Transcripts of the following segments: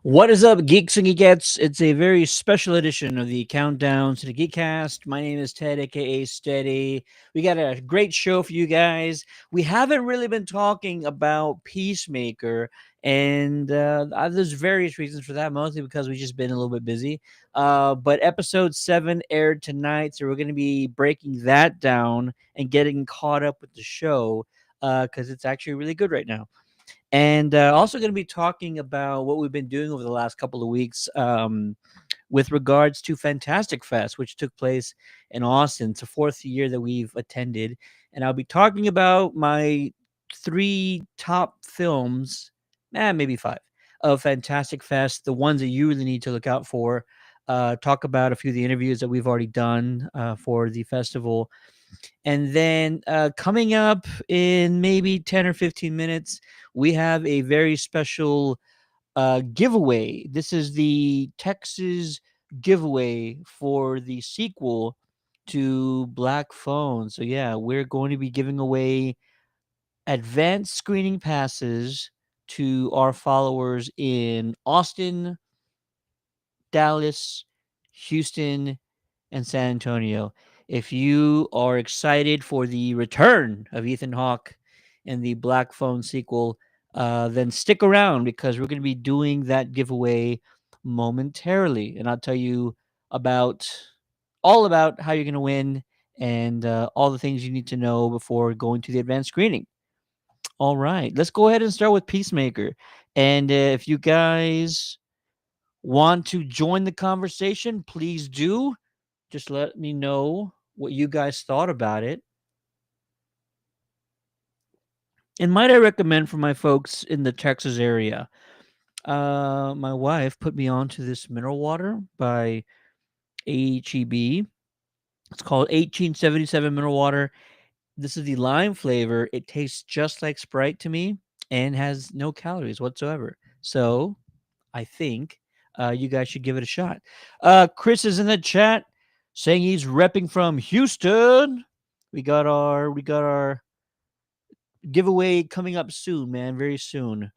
What is up, geeks and geekettes? It's a very special edition of the Countdown City Geekcast. My name is Ted, aka Steady. We got a great show for you guys. We haven't really been talking about Peacemaker, and there's various reasons for that, mostly because we've just been a little bit busy. But episode 7 aired tonight, so we're going to be breaking that down and getting caught up with the show because it's actually really good right now. And also going to be talking about what we've been doing over the last couple of weeks with regards to Fantastic Fest, which took place in Austin. It's the fourth year that we've attended. And I'll be talking about my three top films, maybe five, of Fantastic Fest, the ones that you really need to look out for. Talk about a few of the interviews that we've already done for the festival. And then coming up in maybe 10 or 15 minutes, we have a very special giveaway. This is the Texas giveaway for the sequel to Black Phone. So, yeah, we're going to be giving away advanced screening passes to our followers in Austin, Dallas, Houston, and San Antonio. If you are excited for the return of Ethan Hawke and the Black Phone sequel, then stick around because we're going to be doing that giveaway momentarily, and I'll tell you about all about how you're going to win and all the things you need to know before going to the advanced screening. All right, let's go ahead and start with Peacemaker. And if you guys want to join the conversation, please do. Just let me know what you guys thought about it. And might I recommend for my folks in the Texas area, my wife put me on to this mineral water by AHEB. It's called 1877 mineral water. This is the lime flavor. It tastes just like Sprite to me and has no calories whatsoever. So I think you guys should give it a shot. Chris is in the chat saying he's repping from Houston. We got our giveaway coming up soon, man, very soon.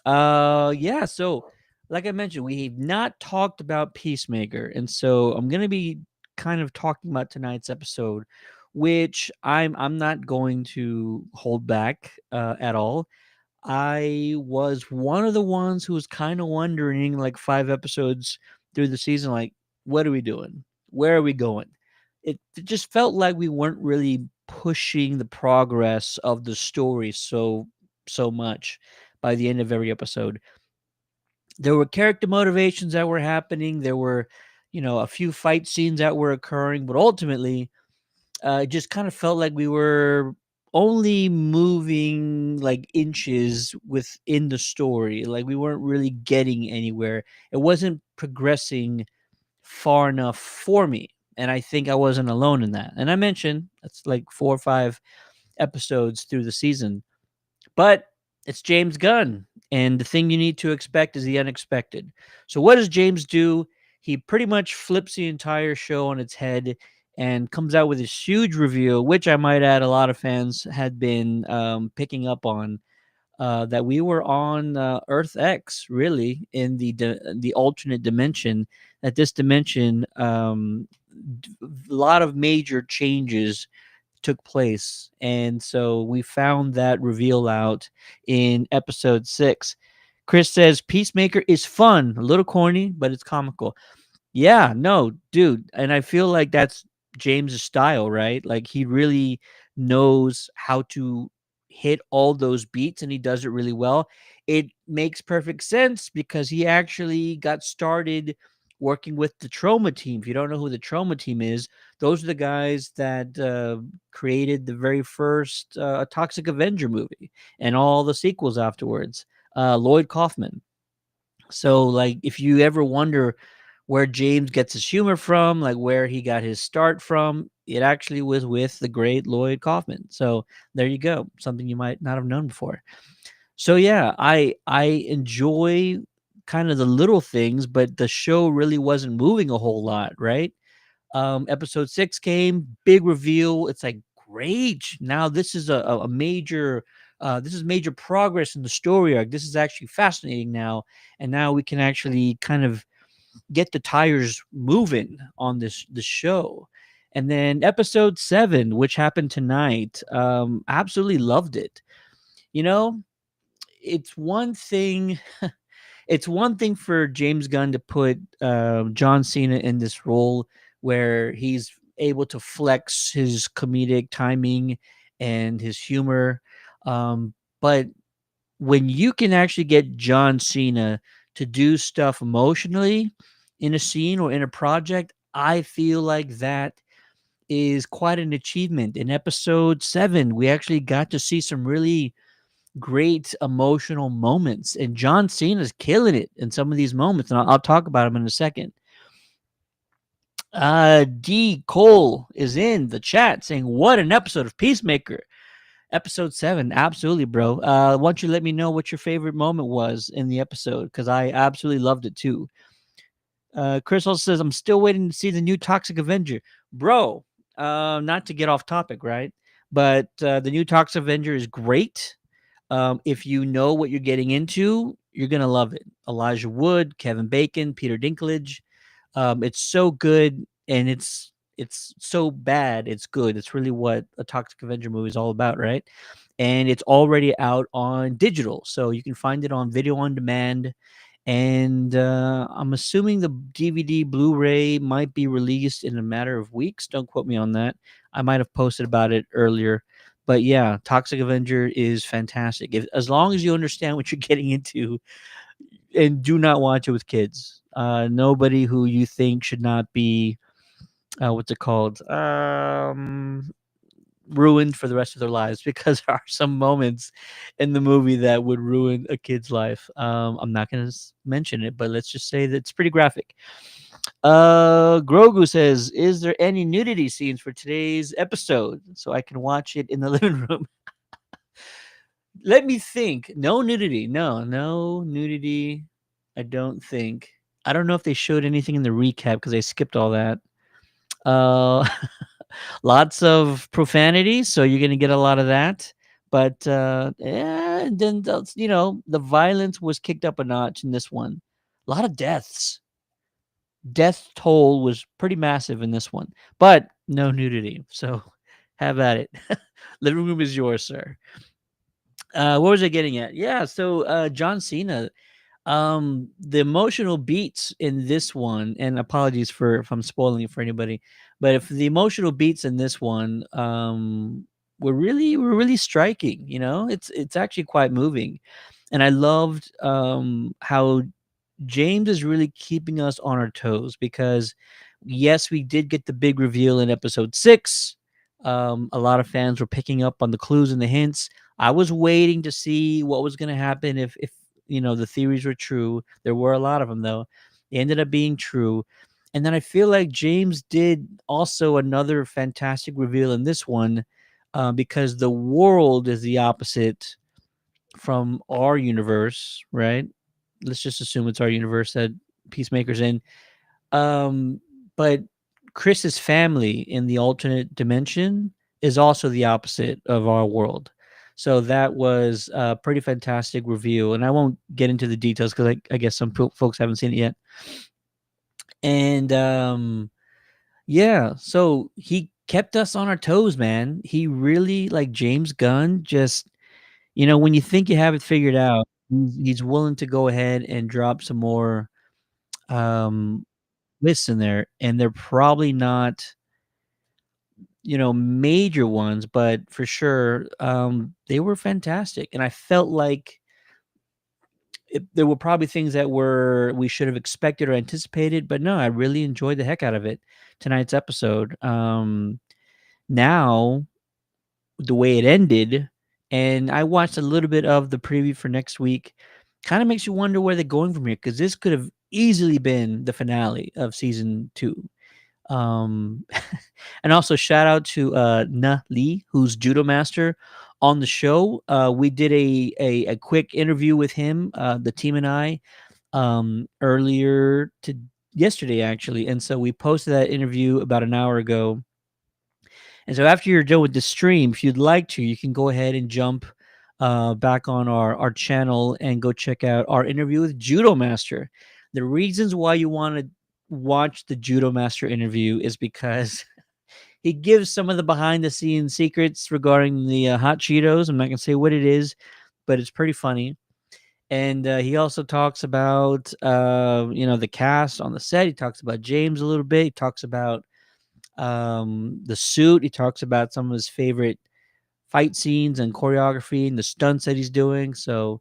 Yeah, so like I mentioned, we've not talked about Peacemaker, and so I'm gonna be kind of talking about tonight's episode, which I'm not going to hold back at all. I was one of the ones who was kind of wondering, like 5 episodes through the season, like, what are we doing? Where are we going? It just felt like we weren't really pushing the progress of the story so much by the end of every episode. There were character motivations that were happening. There were, a few fight scenes that were occurring, but ultimately, it just kind of felt like we were only moving like inches within the story. Like we weren't really getting anywhere. It wasn't progressing far enough for me. And I think I wasn't alone in that. And I mentioned that's like 4 or 5 episodes through the season. But it's James Gunn. And the thing you need to expect is the unexpected. So, what does James do? He pretty much flips the entire show on its head and comes out with this huge reveal, which I might add a lot of fans had been picking up on. That we were on Earth X, really, in the alternate dimension. That this dimension, a lot of major changes took place, and so we found that reveal out in episode 6. Chris says Peacemaker is fun, a little corny, but it's comical. Yeah, no, dude, and I feel like that's James's style, right? Like he really knows how to hit all those beats and he does it really well. It makes perfect sense because he actually got started working with the Trauma team. If you don't know who the Trauma team is, those are the guys that created the very first Toxic Avenger movie and all the sequels afterwards. Lloyd Kaufman. So, like, if you ever wonder where James gets his humor from, like where he got his start from, it actually was with the great Lloyd Kaufman. So there you go, something you might not have known before. So yeah, I enjoy kind of the little things, but the show really wasn't moving a whole lot, right? Episode 6 came, big reveal. It's like great. Now this is a major This is major progress in the story arc. This is actually fascinating now, and now we can actually kind of get the tires moving on this show. And then episode 7, which happened tonight, absolutely loved it. You know, it's one thing it's one thing for James Gunn to put John Cena in this role where he's able to flex his comedic timing and his humor. But when you can actually get John Cena to do stuff emotionally in a scene or in a project, I feel like that is quite an achievement. In episode 7, we actually got to see some really great emotional moments, and John Cena's killing it in some of these moments, and I'll talk about him in a second. D Cole is in the chat saying, "What an episode of Peacemaker, episode 7." Absolutely, bro. Why don't you let me know what your favorite moment was in the episode? Because I absolutely loved it too. Chris also says, "I'm still waiting to see the new Toxic Avenger, bro." Not to get off topic, right? But the new Toxic Avenger is great. If you know what you're getting into, you're gonna love it. Elijah Wood, Kevin Bacon, Peter Dinklage. It's so good, and it's so bad. It's good. It's really what a Toxic Avenger movie is all about, right? And it's already out on digital, so you can find it on video on demand. And I'm assuming the DVD Blu-ray might be released in a matter of weeks. Don't quote me on that. I might have posted about it earlier. But yeah, Toxic Avenger is fantastic. As long as you understand what you're getting into, and do not watch it with kids. Nobody who you think should not be what's it called? Ruined for the rest of their lives, because there are some moments in the movie that would ruin a kid's life. I'm not going to mention it, but let's just say that it's pretty graphic. Grogu says, "Is there any nudity scenes for today's episode so I can watch it in the living room?" Let me think. No nudity. No nudity. I don't think. I don't know if they showed anything in the recap because I skipped all that. Uh, lots of profanity, so you're gonna get a lot of that. But yeah, and then the violence was kicked up a notch in this one. A lot of deaths. Death toll was pretty massive in this one, but no nudity. So have at it. Living room is yours, sir. What was I getting at? Yeah, so John Cena, the emotional beats in this one, and apologies for if I'm spoiling it for anybody, but if the emotional beats in this one were really striking, it's actually quite moving. And I loved how James is really keeping us on our toes, because yes, we did get the big reveal in episode 6. A lot of fans were picking up on the clues and the hints. I was waiting to see what was going to happen if the theories were true. There were a lot of them though. They ended up being true. And then I feel like James did also another fantastic reveal in this one, because the world is the opposite from our universe, right? Let's just assume it's our universe that Peacemaker's in. Um, but Chris's family in the alternate dimension is also the opposite of our world. So that was a pretty fantastic review, and I won't get into the details because I guess some folks haven't seen it yet. And yeah, so he kept us on our toes, man. He really, like James Gunn, just when you think you have it figured out, he's willing to go ahead and drop some more um lists in there, and they're probably not major ones, but for sure they were fantastic. And I felt like there were probably things that we should have expected or anticipated, but no, I really enjoyed the heck out of it, tonight's episode. Now the way it ended, and I watched a little bit of the preview for next week, kind of makes you wonder where they're going from here, because this could have easily been the finale of season 2. Um, and also shout out to Na Lee, who's judo master on the show. We did a quick interview with him, the team and I, earlier to yesterday actually, and so we posted that interview about an hour ago. And so after you're done with the stream, if you'd like to, you can go ahead and jump back on our channel and go check out our interview with Judo Master. The reasons why you want to watch the Judo Master interview is because he gives some of the behind the scenes secrets regarding the hot Cheetos. I'm not gonna say what it is, but it's pretty funny. And he also talks about the cast on the set. He talks about James a little bit. He talks about the suit. He talks about some of his favorite fight scenes and choreography and the stunts that he's doing. So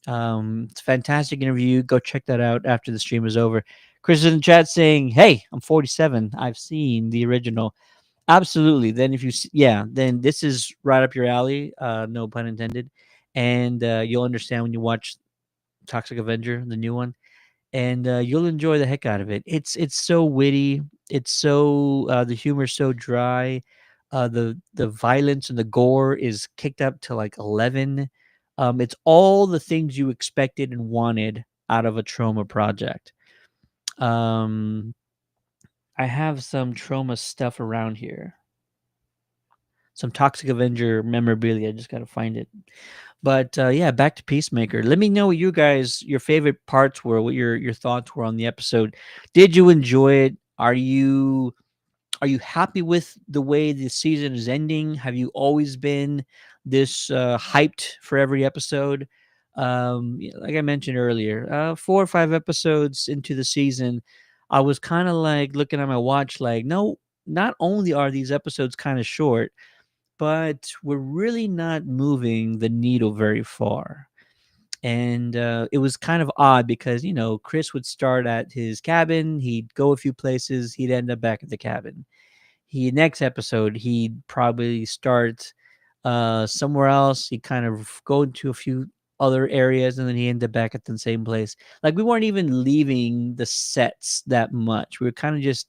it's a fantastic interview. Go check that out after the stream is over. Chris is in the chat saying, "Hey, I'm 47. I've seen the original." Absolutely. Then if you yeah, then this is right up your alley. No pun intended. And you'll understand when you watch Toxic Avenger, the new one, and you'll enjoy the heck out of it. It's so witty. It's so the humor's so dry. The violence and the gore is kicked up to like 11. It's all the things you expected and wanted out of a trauma project. Um, I have some trauma stuff around here. Some Toxic Avenger memorabilia. I just gotta find it. But yeah, back to Peacemaker. Let me know what your favorite parts were, what your thoughts were on the episode. Did you enjoy it? Are you happy with the way the season is ending? Have you always been this hyped for every episode? Like I mentioned earlier, 4 or 5 episodes into the season, I was kind of like looking at my watch, like, no, not only are these episodes kind of short, but we're really not moving the needle very far. And it was kind of odd because, Chris would start at his cabin, he'd go a few places, he'd end up back at the cabin. Next episode, he'd probably start somewhere else. He'd kind of go into a few other areas and then he ended up back at the same place. Like we weren't even leaving the sets that much. We were kind of just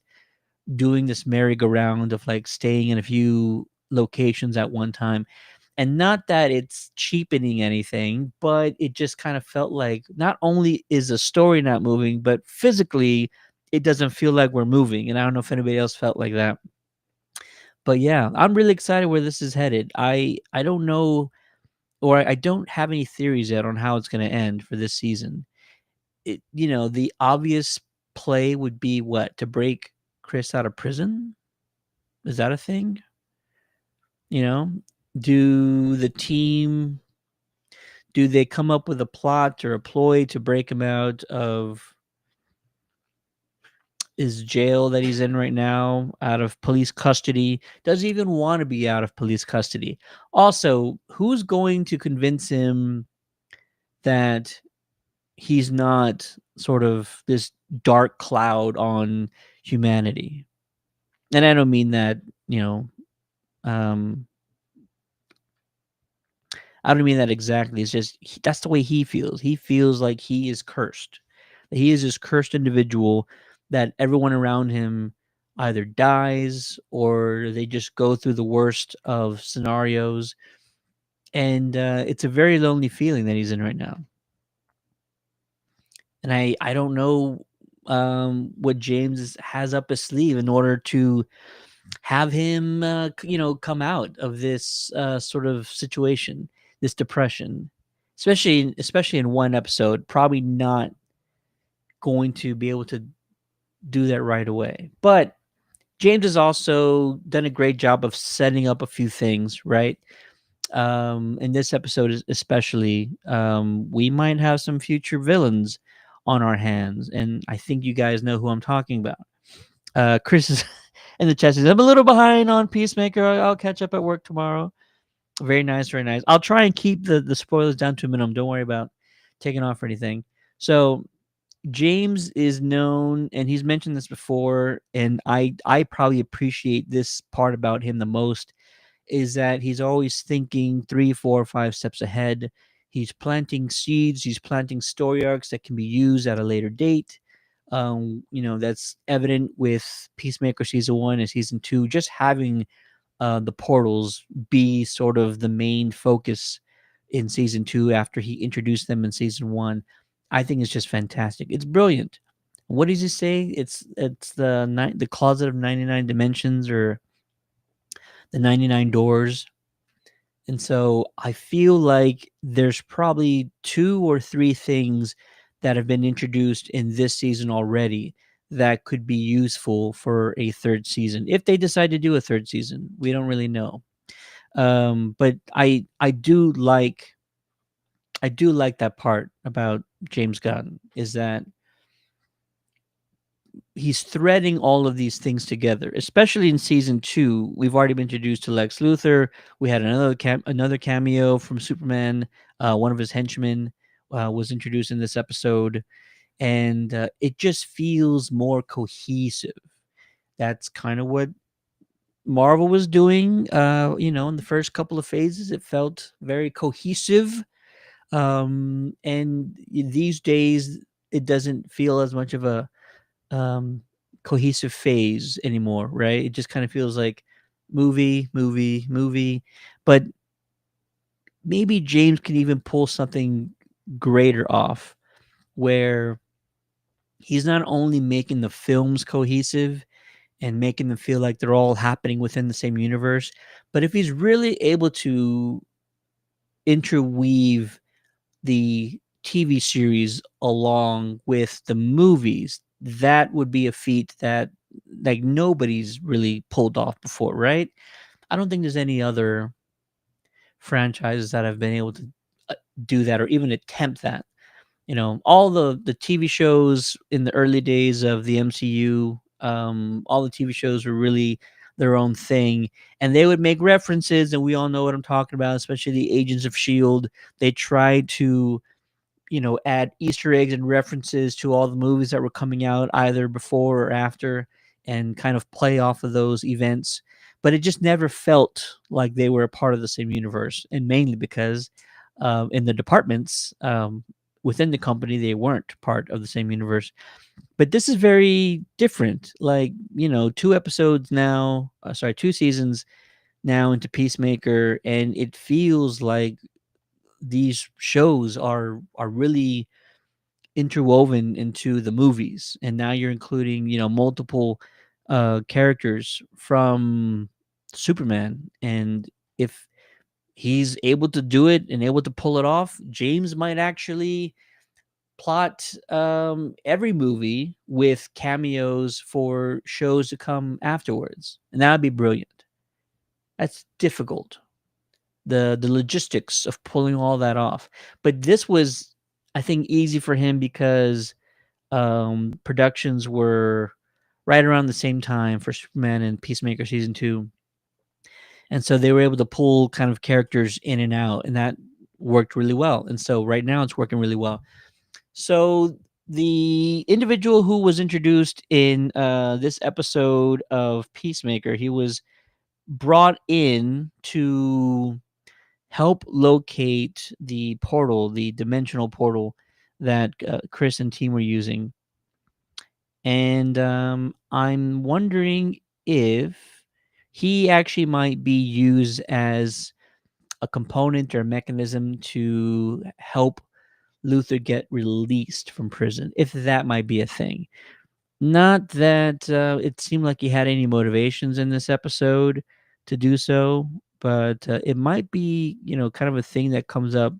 doing this merry-go-round of like staying in a few locations at one time. And not that it's cheapening anything, but it just kind of felt like not only is the story not moving, but physically it doesn't feel like we're moving. And I don't know if anybody else felt like that. But yeah, I'm really excited where this is headed. I don't know, or I don't have any theories yet on how it's going to end for this season. The obvious play would be what, to break Chris out of prison? Is that a thing? You know, do the team do they come up with a plot or a ploy to break him out of his jail that he's in right now, out of police custody? Does he even want to be out of police custody? Also, who's going to convince him that he's not sort of this dark cloud on humanity? And I don't mean that, you know, um, I don't mean that exactly. It's just that's the way he feels. He feels like he is cursed. That he is this cursed individual that everyone around him either dies or they just go through the worst of scenarios. And it's a very lonely feeling that he's in right now. And I don't know what James has up his sleeve in order to have him, come out of this sort of situation, this depression, especially in one episode. Probably not going to be able to do that right away. But James has also done a great job of setting up a few things, right? In this episode, especially, we might have some future villains on our hands, and I think you guys know who I'm talking about. Chris is in the chat says, I'm a little behind on Peacemaker. I'll catch up at work tomorrow. Very nice, very nice. I'll try and keep the spoilers down to a minimum. Don't worry about taking off or anything. So James is known, and he's mentioned this before, and I probably appreciate this part about him the most, is that he's always thinking 3, 4, 5 steps ahead. He's planting seeds, he's planting story arcs that can be used at a later date. That's evident with Peacemaker season 1 and season 2, just having the portals be sort of the main focus in season 2 after he introduced them in season 1. I think it's just fantastic. It's brilliant. What does he say? It's the closet of 99 dimensions, or the 99 doors. And so I feel like there's probably 2 or 3 things that have been introduced in this season already that could be useful for a 3rd season, if they decide to do a 3rd season. We don't really know. But I do like that part about James Gunn, is that he's threading all of these things together, especially in season 2. We've already been introduced to Lex Luthor. We had another cameo from Superman. One of his henchmen was introduced in this episode, and it just feels more cohesive. That's kind of what Marvel was doing. In the first couple of phases, it felt very cohesive. And these days, it doesn't feel as much of a um, cohesive phase anymore, right? It just kind of feels like movie, movie, movie. But maybe James can even pull something greater off, where he's not only making the films cohesive and making them feel like they're all happening within the same universe, but if he's really able to interweave the TV series along with the movies, that would be a feat that like nobody's really pulled off before, right? I don't think there's any other franchises that have been able to do that or even attempt that. All the TV shows in the early days of the MCU, all the TV shows were really their own thing, and they would make references, and we all know what I'm talking about, especially the Agents of Shield. They tried to add Easter eggs and references to all the movies that were coming out either before or after, and kind of play off of those events. But it just never felt like they were a part of the same universe, and mainly because in the departments within the company, they weren't part of the same universe. But this is very different. Like, 2 seasons now into Peacemaker, and it feels like these shows are really interwoven into the movies, and now you're including multiple characters from Superman. And if he's able to do it and able to pull it off, James might actually plot every movie with cameos for shows to come afterwards, and that would be brilliant. That's difficult, the logistics of pulling all that off. But this was, I think, easy for him because productions were right around the same time for Superman and Peacemaker season 2. And so they were able to pull kind of characters in and out, and that worked really well. And so right now it's working really well. So the individual who was introduced in this episode of Peacemaker, he was brought in to help locate the portal, the dimensional portal that Chris and team were using. And I'm wondering if he actually might be used as a component or a mechanism to help Luther get released from prison, if that might be a thing. Not that it seemed like he had any motivations in this episode to do so, but it might be, kind of a thing that comes up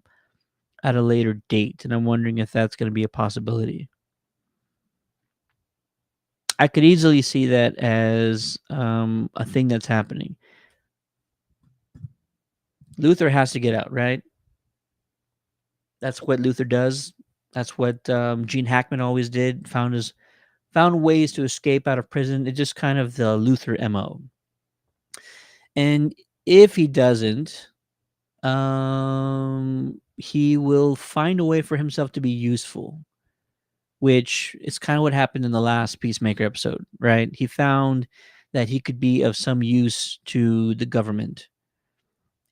at a later date, and I'm wondering if that's going to be a possibility. I could easily see that as a thing that's happening. Luther has to get out, right? That's what Luther does. That's what Gene Hackman always did. Found ways to escape out of prison. It's just kind of the Luther MO. And if he doesn't, he will find a way for himself to be useful, which is kind of what happened in the last Peacemaker episode, right? He found that he could be of some use to the government.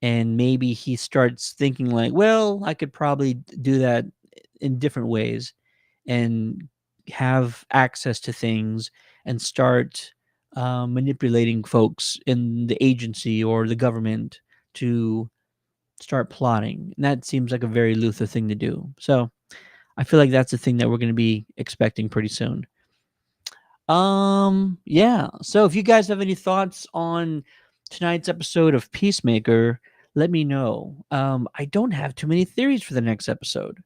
And maybe he starts thinking like, well, I could probably do that in different ways and have access to things and start manipulating folks in the agency or the government to start plotting. And that seems like a very Luther thing to do. So I feel like that's the thing that we're going to be expecting pretty soon. Yeah. So if you guys have any thoughts on tonight's episode of Peacemaker, let me know. I don't have too many theories for the next episode.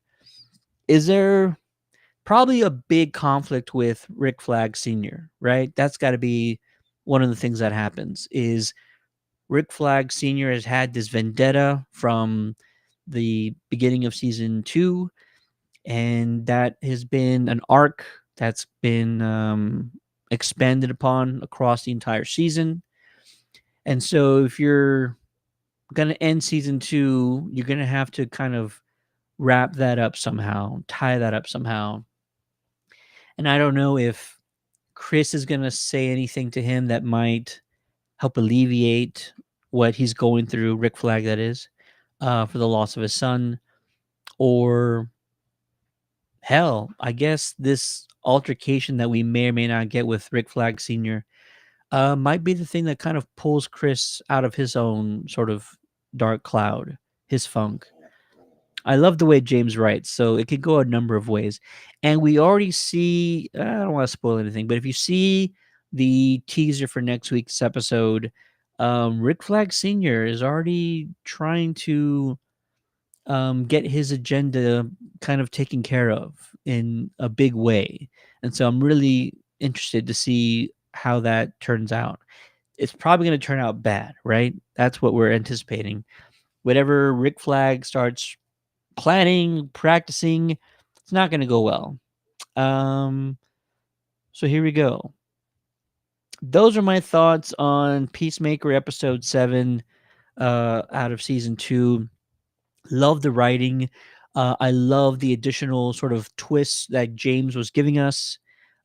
Is there probably a big conflict with Rick Flag Sr., right? That's got to be one of the things that happens is Rick Flag Sr. has had this vendetta from the beginning of season 2, and that has been an arc that's been expanded upon across the entire season. And so if you're going to end season 2, you're going to have to kind of wrap that up somehow, tie that up somehow. And I don't know if Chris is going to say anything to him that might help alleviate what he's going through, Rick Flag, that is, for the loss of his son. Or, hell, I guess this altercation that we may or may not get with Rick Flag Sr. Might be the thing that kind of pulls Chris out of his own sort of dark cloud, his funk. I love the way James writes, so it could go a number of ways. And we already see, I don't want to spoil anything, but if you see the teaser for next week's episode, Rick Flag Sr. is already trying to get his agenda kind of taken care of in a big way. And so I'm really interested to see how that turns out. It's probably going to turn out bad, right? That's what we're anticipating. Whatever Rick Flag starts planning, practicing, it's not going to go well. Um, so here we go. Those are my thoughts on Peacemaker episode 7 out of season 2. Love the writing. I love the additional sort of twists that James was giving us.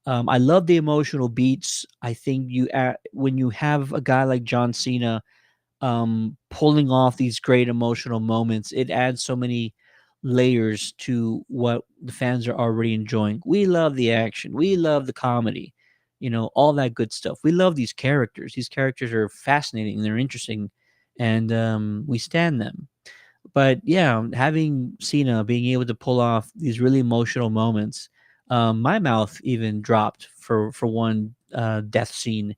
I love the emotional beats. I think when you have a guy like John Cena pulling off these great emotional moments, it adds so many layers to what the fans are already enjoying. We love the action. We love the comedy. All that good stuff. We love these characters. These characters are fascinating. They're interesting, and we stand them. But yeah, having Cena being able to pull off these really emotional moments, my mouth even dropped for one death scene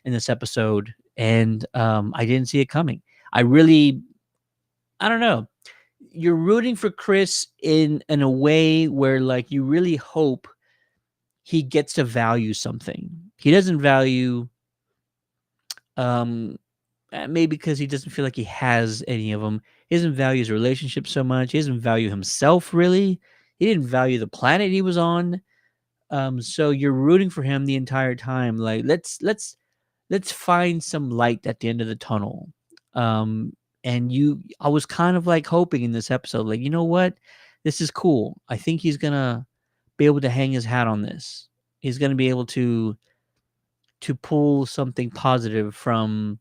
in this episode, and I didn't see it coming. I don't know. You're rooting for Chris in a way where like you really hope he gets to value something. He doesn't value um maybe because he doesn't feel like he has any of them. He doesn't value his relationship so much. He doesn't value himself really. He didn't value the planet he was on. So you're rooting for him the entire time. Like let's find some light at the end of the tunnel. I was kind of like hoping in this episode, like, you know what? This is cool. I think he's gonna be able to hang his hat on this. He's gonna be able to pull something positive from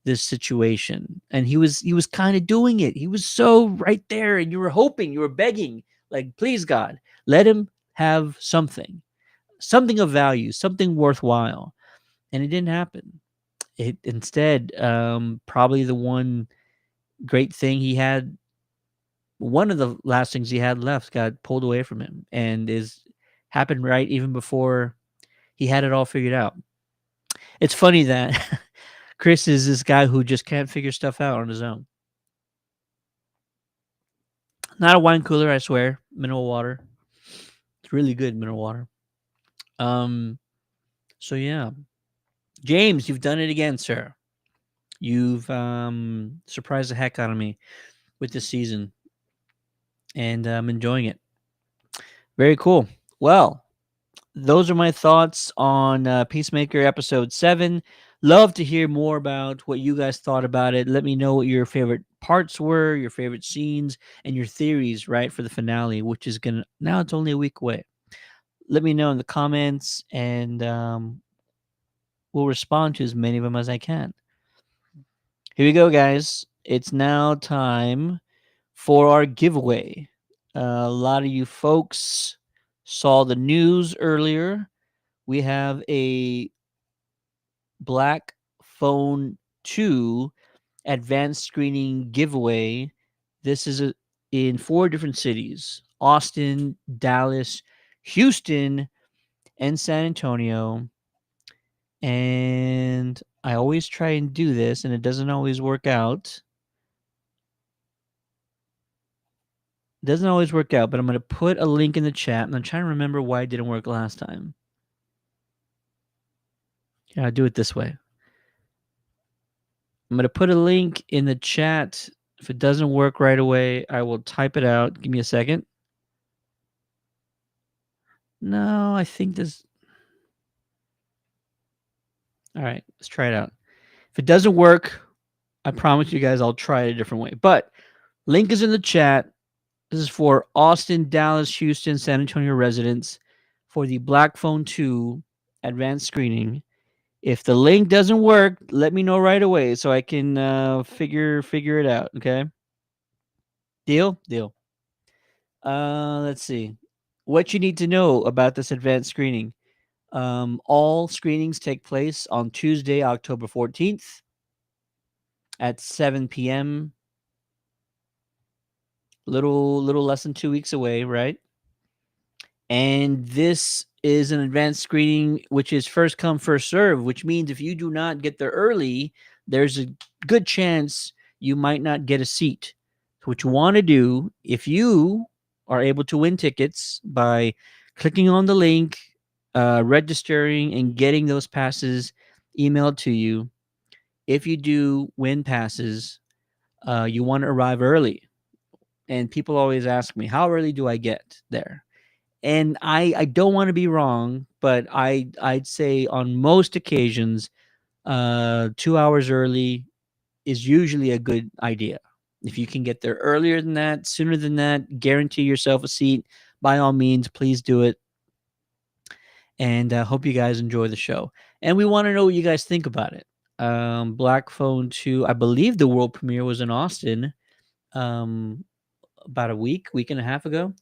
this situation. And he was kind of doing it. He was so right there, and you were hoping, you were begging, like, please God, let him have something of value, something worthwhile. And it didn't happen. It instead, probably the one great thing he had, one of the last things he had left got pulled away from him, and is happened right even before he had it all figured out. It's funny that Chris is this guy who just can't figure stuff out on his own. Not a wine cooler, I swear. Mineral water. It's really good mineral water. Um, so yeah. James, you've done it again, sir. You've surprised the heck out of me with this season, and I'm enjoying it. Very cool. Well, those are my thoughts on Peacemaker episode 7. Love to hear more about what you guys thought about it. Let me know what your favorite parts were, your favorite scenes, and your theories, right, for the finale, which is going to, now it's only a week away. Let me know in the comments, and we'll respond to as many of them as I can. Here we go, guys. It's now time for our giveaway. A lot of you folks saw the news earlier. We have a Black Phone 2 advanced screening giveaway. This is in 4 different cities: Austin, Dallas, Houston, and San Antonio. And I always try and do this, and it doesn't always work out. Doesn't always work out, but I'm going to put a link in the chat, and I'm trying to remember why it didn't work last time. Yeah, I'll do it this way. I'm going to put a link in the chat. If it doesn't work right away, I will type it out. Give me a second. No, I think this. All right, let's try it out. If it doesn't work, I promise you guys I'll try it a different way. But link is in the chat. This is for Austin, Dallas, Houston, San Antonio residents for the Black Phone 2 advanced screening. If the link doesn't work, let me know right away so I can figure it out. Okay, deal. Let's see. What you need to know about this advanced screening. All screenings take place on Tuesday, October 14th at 7 p.m. Little less than 2 weeks away, right? And this is an advanced screening, which is first come, first serve, which means if you do not get there early, there's a good chance you might not get a seat. So what you want to do, if you are able to win tickets by clicking on the link, registering, and getting those passes emailed to you, if you do win passes, you want to arrive early. And people always ask me, how early do I get there? And I don't want to be wrong, but I'd say on most occasions, 2 hours early is usually a good idea. If you can get there earlier than that, sooner than that, guarantee yourself a seat. By all means, please do it. And hope you guys enjoy the show. And we want to know what you guys think about it. Black Phone 2, I believe the world premiere was in Austin um, about a week and a half ago.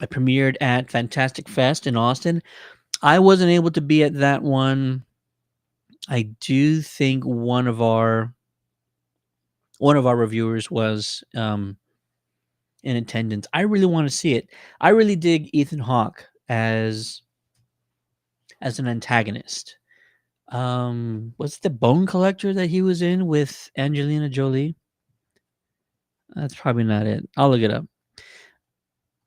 I premiered at Fantastic Fest in Austin. I wasn't able to be at that one. I do think one of our reviewers was in attendance. I really want to see it. I really dig Ethan Hawke as an antagonist. Was it the Bone Collector that he was in with Angelina Jolie? That's probably not it. I'll look it up.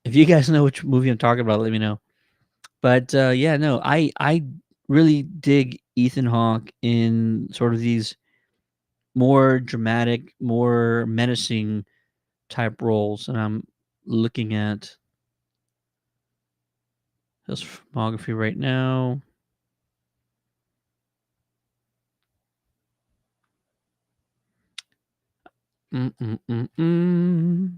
If you guys know which movie I'm talking about, let me know. But yeah, no, I really dig Ethan Hawke in sort of these more dramatic, more menacing type roles, and I'm looking at his filmography right now. Mm-mm-mm-mm.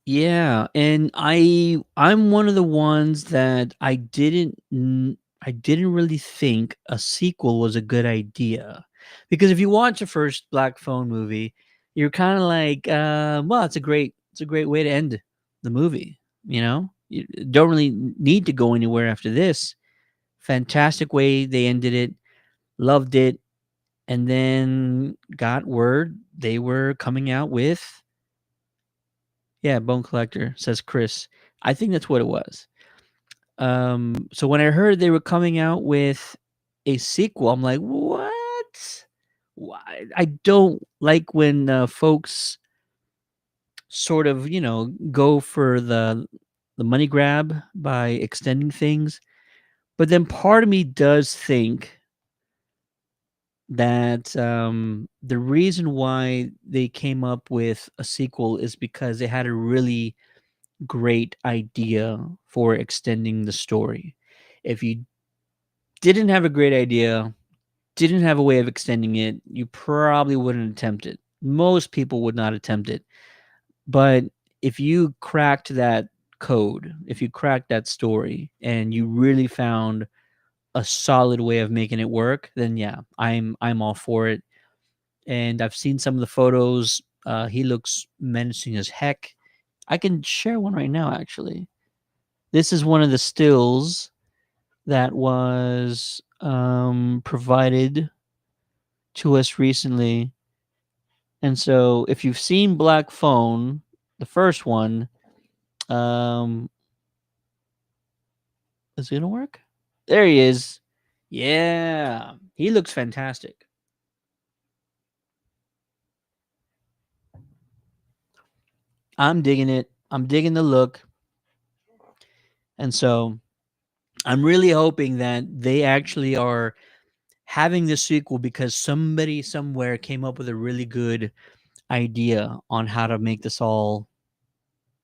Yeah, and I'm one of the ones that I didn't really think a sequel was a good idea. Because if you watch the first Black Phone movie, you're kind of like, well, it's a great way to end the movie, you know? You don't really need to go anywhere after this. Fantastic way they ended it. Loved it. And then got word they were coming out with, yeah, Bone Collector, says Chris. I think that's what it was. So when I heard they were coming out with a sequel, I'm like, what? Why? I don't like when folks sort of, go for the money grab by extending things. But then part of me does think that the reason why they came up with a sequel is because they had a really great idea for extending the story. If you didn't have a great idea, didn't have a way of extending it, you probably wouldn't attempt it. Most people would not attempt it. But if you cracked that code, if you cracked that story and you really found a solid way of making it work, then yeah, I'm all for it. And I've seen some of the photos. He looks menacing as heck. I can share one right now, actually. This is one of the stills that was provided to us recently. And so if you've seen Black Phone, the first one, um, is it gonna work? There he is. Yeah, he looks fantastic. I'm digging it. I'm digging the look. And so I'm really hoping that they actually are having this sequel because somebody somewhere came up with a really good idea on how to make this all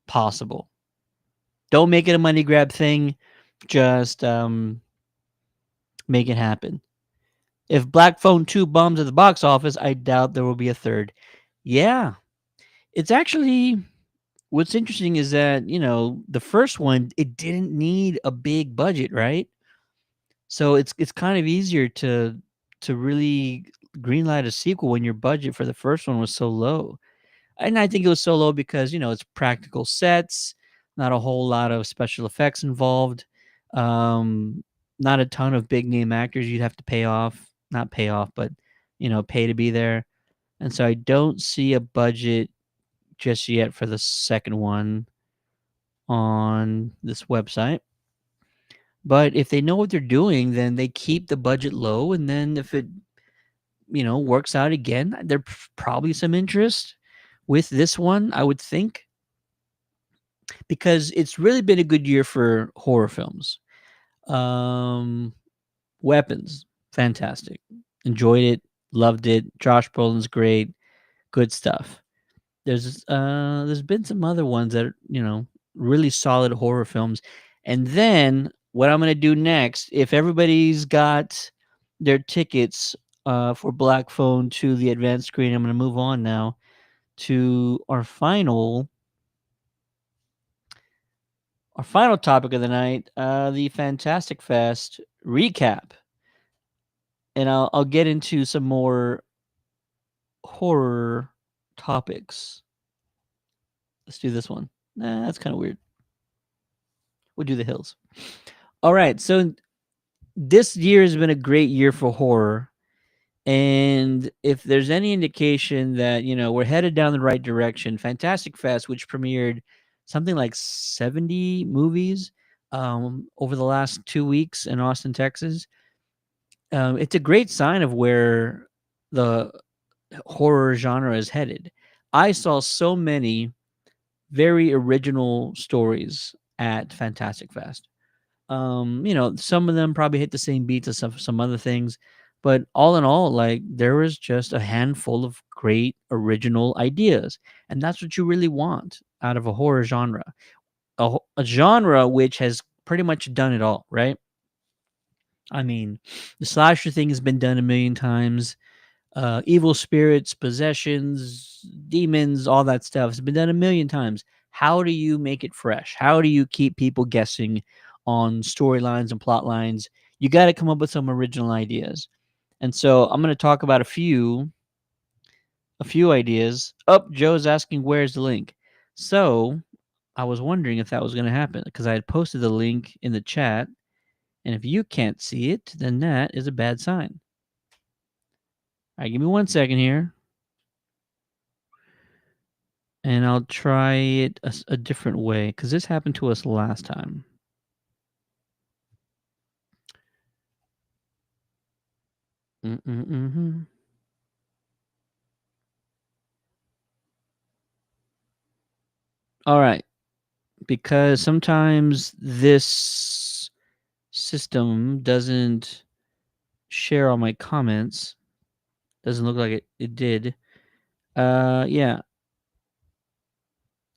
possible. Don't make it a money grab thing. Just make it happen. If Black Phone 2 bombs at the box office, I doubt there will be a third. Yeah. It's actually what's interesting is that, the first one, it didn't need a big budget, right? So it's kind of easier to really greenlight a sequel when your budget for the first one was so low. And I think it was so low because, it's practical sets, not a whole lot of special effects involved. Um, Not a ton of big name actors you'd have to pay off, not pay off, but pay to be there. And so I don't see a budget just yet for the second one on this website. But if they know what they're doing, then they keep the budget low. And then if it, works out again, there's probably some interest with this one, I would think, because it's really been a good year for horror films. Um, Weapons, fantastic. Enjoyed it, loved it. Josh Brolin's great, good stuff. There's been some other ones that are, really solid horror films. And then what I'm gonna do next, if everybody's got their tickets for Black Phone to the advanced screen, I'm gonna move on now to our final topic of the night, the Fantastic Fest recap. And I'll get into some more horror topics. Let's do this one. Nah, that's kind of weird. We'll do the hills. All right. So this year has been a great year for horror. And if there's any indication that, we're headed down the right direction, Fantastic Fest, which premiered something like 70 movies over the last 2 weeks in Austin, Texas, it's a great sign of where the horror genre is headed. I saw so many very original stories at Fantastic Fest. Some of them probably hit the same beats as some other things, but all in all, like there was just a handful of great original ideas, and that's what you really want out of a horror genre, a genre which has pretty much done it all, right? I mean, the slasher thing has been done a million times. Evil spirits, possessions, demons, all that stuff has been done a million times. How do you make it fresh? How do you keep people guessing on storylines and plot lines? You got to come up with some original ideas. And so I'm going to talk about a few ideas. Joe's asking where's the link. So I was wondering if that was going to happen because I had posted the link in the chat, and if you can't see it, then that is a bad sign. All right, give me 1 second here. And I'll try it a different way because this happened to us last time. Mm-mm-mm-hmm. All right, because sometimes this system doesn't share all my comments. Doesn't look like it did. Yeah.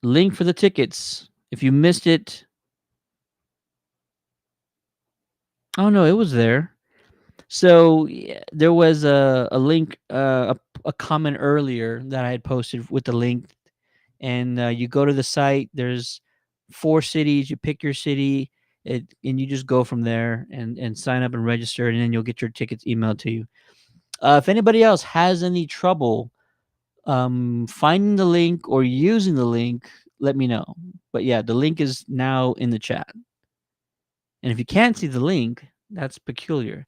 Link for the tickets. If you missed it, oh no, it was there. So yeah, there was a link, a comment earlier that I had posted with the link, and you go to the site. There's 4 cities. You pick your city, and you just go from there and sign up and register, and then you'll get your tickets emailed to you. If anybody else has any trouble finding the link or using the link, let me know. But yeah, the link is now in the chat. And if you can't see the link, that's peculiar.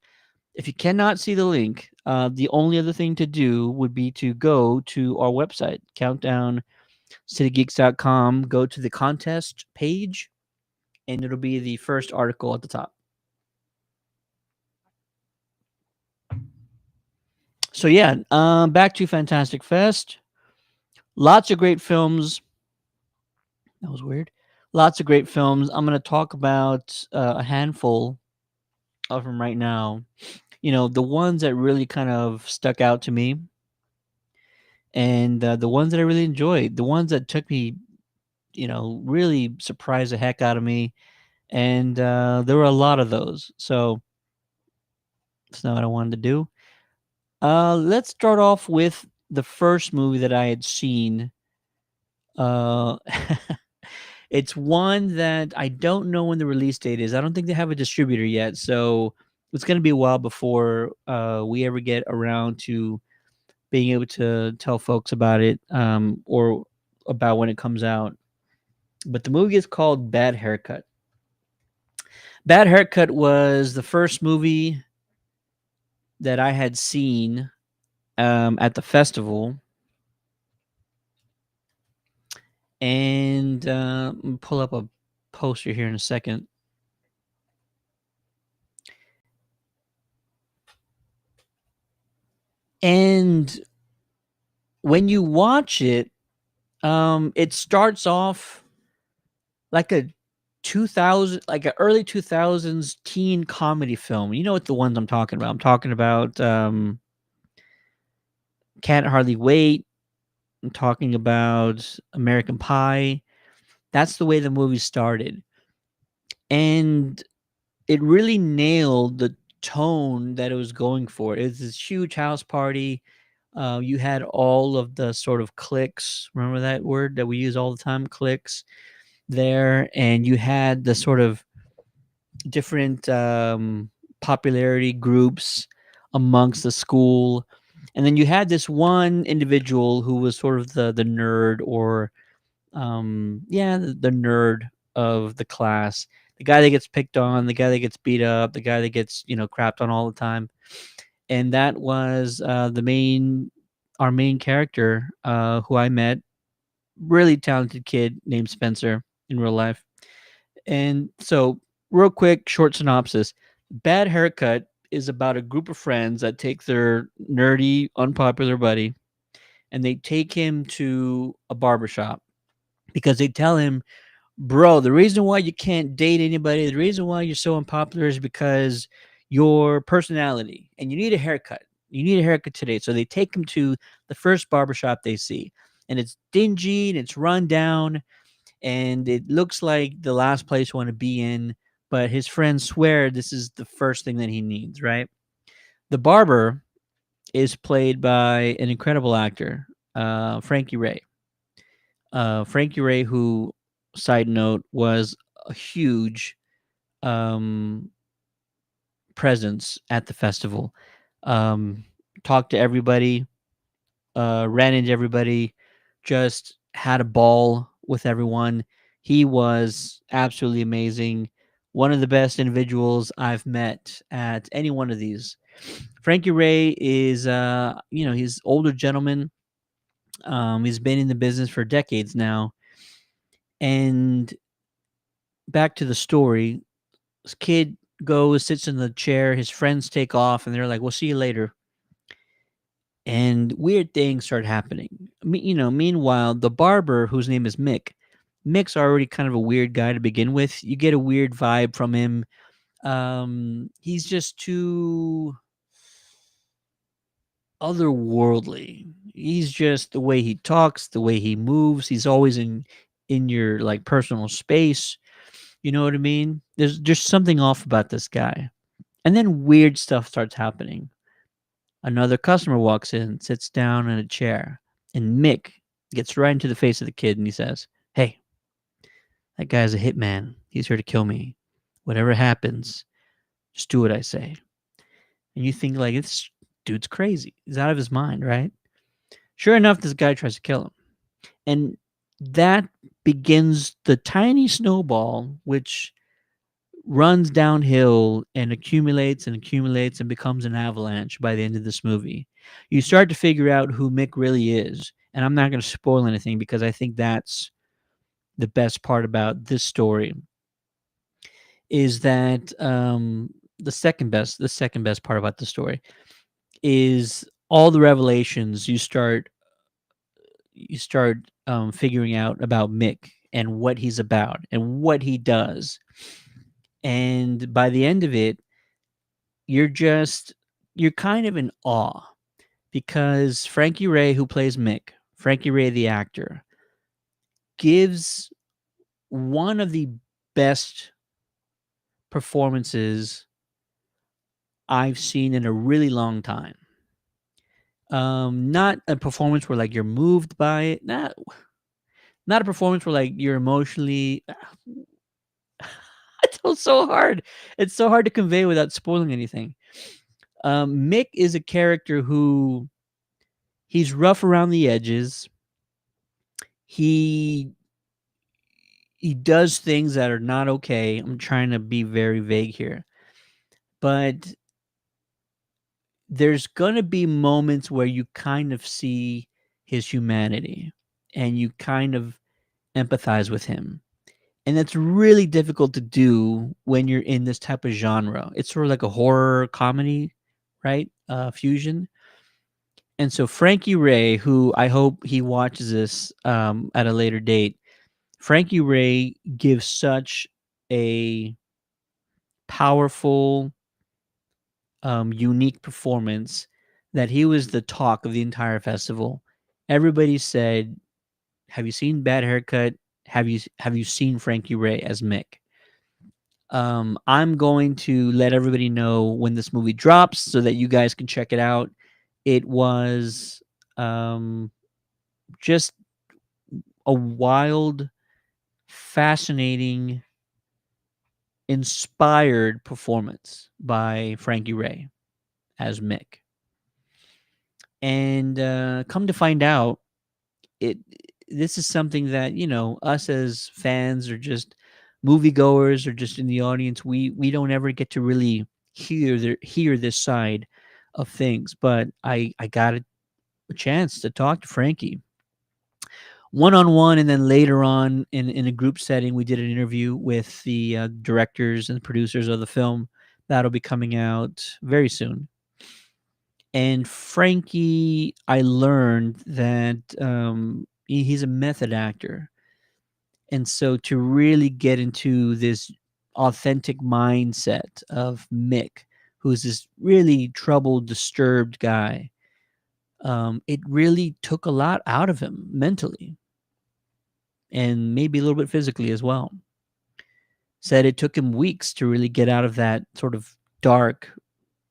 If you cannot see the link, the only other thing to do would be to go to our website, countdowncitygeeks.com, go to the contest page, and it'll be the first article at the top. So yeah, back to Fantastic Fest. Lots of great films. That was weird. Lots of great films. I'm going to talk about a handful of them right now. You know, the ones that really kind of stuck out to me, and the ones that I really enjoyed, the ones that took me, really surprised the heck out of me. And there were a lot of those. So that's not what I wanted to do. Let's start off with the first movie that I had seen. Uh, it's one that I don't know when the release date is. I don't think they have a distributor yet, so it's going to be a while before we ever get around to being able to tell folks about it, or about when it comes out. But the movie is called Bad Haircut. Bad Haircut was the first movie that I had seen at the festival. And I'm gonna pull up a poster here in a second. And when you watch it, it starts off like a 2000, like an early 2000s teen comedy film. You know what the ones I'm talking about? I'm talking about Can't Hardly Wait. I'm talking about American Pie. That's the way the movie started. And it really nailed the tone that it was going for. It's this huge house party. You had all of the sort of cliques. Remember that word that we use all the time, cliques there, and you had the sort of different popularity groups amongst the school, and then you had this one individual who was sort of the nerd, or yeah, the nerd of the class, the guy that gets picked on, the guy that gets beat up, the guy that gets crapped on all the time. And that was the main our main character, who I met, really talented kid named Spencer in real life. And so, real quick, short synopsis: Bad Haircut is about a group of friends that take their nerdy, unpopular buddy, and they take him to a barbershop because they tell him, bro, the reason why you can't date anybody, the reason why you're so unpopular is because your personality, and you need a haircut. You need a haircut today. So they take him to the first barbershop they see. And it's dingy and it's run down, and it looks like the last place you want to be in. But his friends swear this is the first thing that he needs, right? The barber is played by an incredible actor, Frankie Ray. Frankie Ray, who, side note, was a huge um, presence at the festival. Um, Talked to everybody, ran into everybody, just had a ball with everyone. He was absolutely amazing. One of the best individuals I've met at any one of these. Frankie Ray is, he's older gentleman. He's been in the business for decades now. And back to the story, this kid goes, sits in the chair, his friends take off, and they're like, "We'll see you later." And weird things start happening. Meanwhile, the barber, whose name is Mick, Mick's already kind of a weird guy to begin with. You get a weird vibe from him. He's just too otherworldly. He's just, the way he talks, the way he moves. He's always in your like personal space. You know what I mean? There's just something off about this guy. And then weird stuff starts happening. Another customer walks in, sits down in a chair, and Mick gets right into the face of the kid and he says, "Hey, that guy's a hitman. He's here to kill me. Whatever happens, just do what I say." And you think, like, this dude's crazy. He's out of his mind, right? Sure enough, this guy tries to kill him. And that begins the tiny snowball, which runs downhill and accumulates and becomes an avalanche by the end of this movie. You start to figure out who Mick really is. And I'm not going to spoil anything because I think that's the best part about this story, is that the second best part about the story is all the revelations you start figuring out about Mick and what he's about and what he does. And by the end of it, you're just you're kind of in awe because Frankie Ray, who plays Mick, Frankie Ray the actor, gives one of the best performances I've seen in a really long time. Not a performance where like you're moved by it. Not a performance where like you're emotionally. It's so hard. It's so hard to convey without spoiling anything. Mick is a character who he's rough around the edges. He he does things that are not okay. I'm trying to be very vague here, but there's gonna be moments where you kind of see his humanity and you kind of empathize with him. And that's really difficult to do when you're in this type of genre. It's sort of like a horror comedy, right? Fusion. And so Frankie Ray, who I hope he watches this at a later date, Frankie Ray gives such a powerful, unique performance that he was the talk of the entire festival. Everybody said, "Have you seen Bad Haircut? Have you seen Frankie Ray as Mick?" I'm going to let everybody know when this movie drops so that you guys can check it out. It was um, just a wild, fascinating, inspired performance by Frankie Ray as Mick. And come to find out, it this is something that us as fans or just moviegoers or just in the audience, we don't ever get to really hear this side of things. But I got a chance to talk to Frankie one on one, and then later on in a group setting, we did an interview with the directors and producers of the film that'll be coming out very soon. And Frankie, I learned that he's a method actor. And so to really get into this authentic mindset of Mick, who's this really troubled, disturbed guy, it really took a lot out of him mentally and maybe a little bit physically as well. Said it took him weeks to really get out of that sort of dark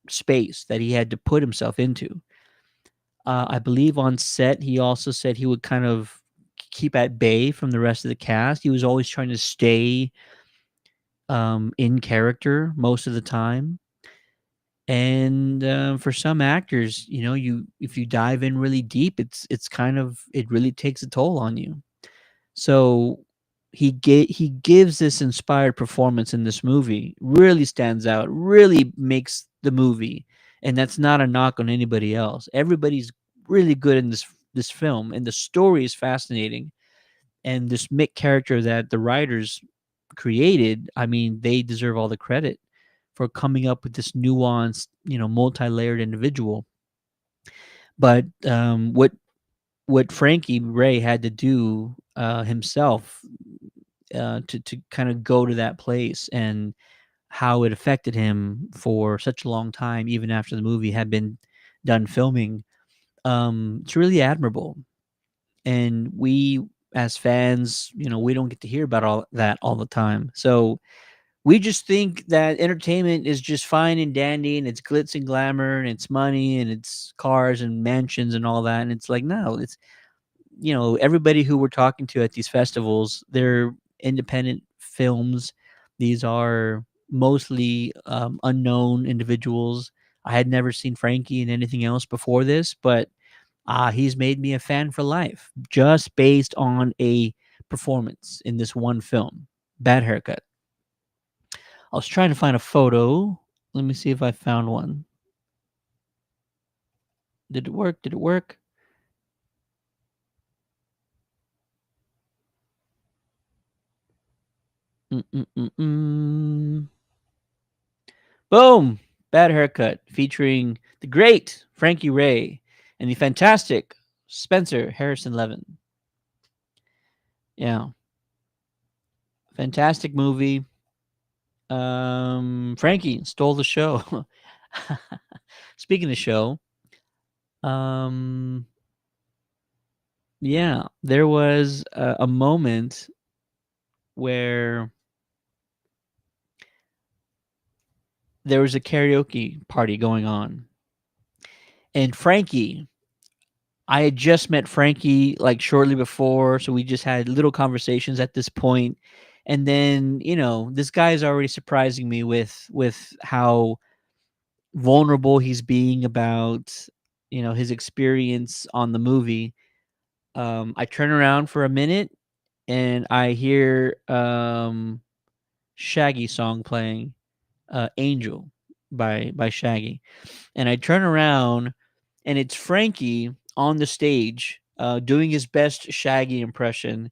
space that he had to put himself into. I believe on set, he also said he would kind of keep at bay from the rest of the cast. He was always trying to stay in character most of the time. And for some actors, you if you dive in really deep, it's kind of it really takes a toll on you. So he gives this inspired performance in this movie, really stands out, really makes the movie, and that's not a knock on anybody else. Everybody's really good in this film, and the story is fascinating. And this Mick character that the writers created, I mean, they deserve all the credit for coming up with this nuanced, multi-layered individual. But what Frankie Ray had to do himself to kind of go to that place and how it affected him for such a long time, even after the movie had been done filming. It's really admirable. And we, as fans, we don't get to hear about all that all the time. So we just think that entertainment is just fine and dandy and it's glitz and glamour and it's money and it's cars and mansions and all that. And it's like, no, it's everybody who we're talking to at these festivals, they're independent films. These are mostly unknown individuals. I had never seen Frankie in anything else before this, but he's made me a fan for life just based on a performance in this one film, Bad Haircut. I was trying to find a photo. Let me see if I found one. Did it work? Did it work? Mm-mm-mm-mm. Boom! Bad Haircut featuring the great Frankie Ray. and the fantastic Spencer Harrison Levin. Yeah, fantastic movie. Frankie stole the show. Speaking of show, um, yeah, there was a moment where there was a karaoke party going on, and Frankie. I had just met Frankie like shortly before, so we just had little conversations at this point. And then, this guy is already surprising me with how vulnerable he's being about, his experience on the movie. I turn around for a minute and I hear Shaggy song playing, Angel by Shaggy. And I turn around and it's Frankie on the stage, doing his best Shaggy impression,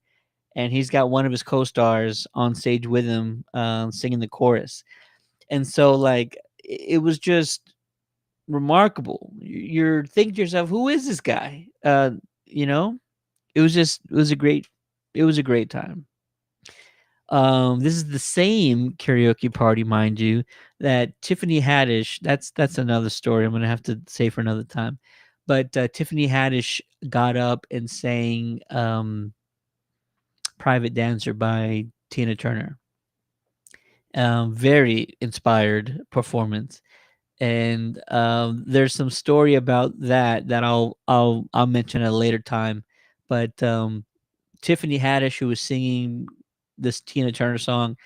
and he's got one of his co-stars on stage with him, singing the chorus. And so, like, it was just remarkable. You're thinking to yourself, "Who is this guy?" You know, it was a great time. This is the same karaoke party, mind you, that Tiffany Haddish. That's another story. I'm gonna have to say for another time. But Tiffany Haddish got up and sang "Private Dancer" by Tina Turner. Very inspired performance, and there's some story about that I'll mention at a later time. But Tiffany Haddish, who was singing this Tina Turner song.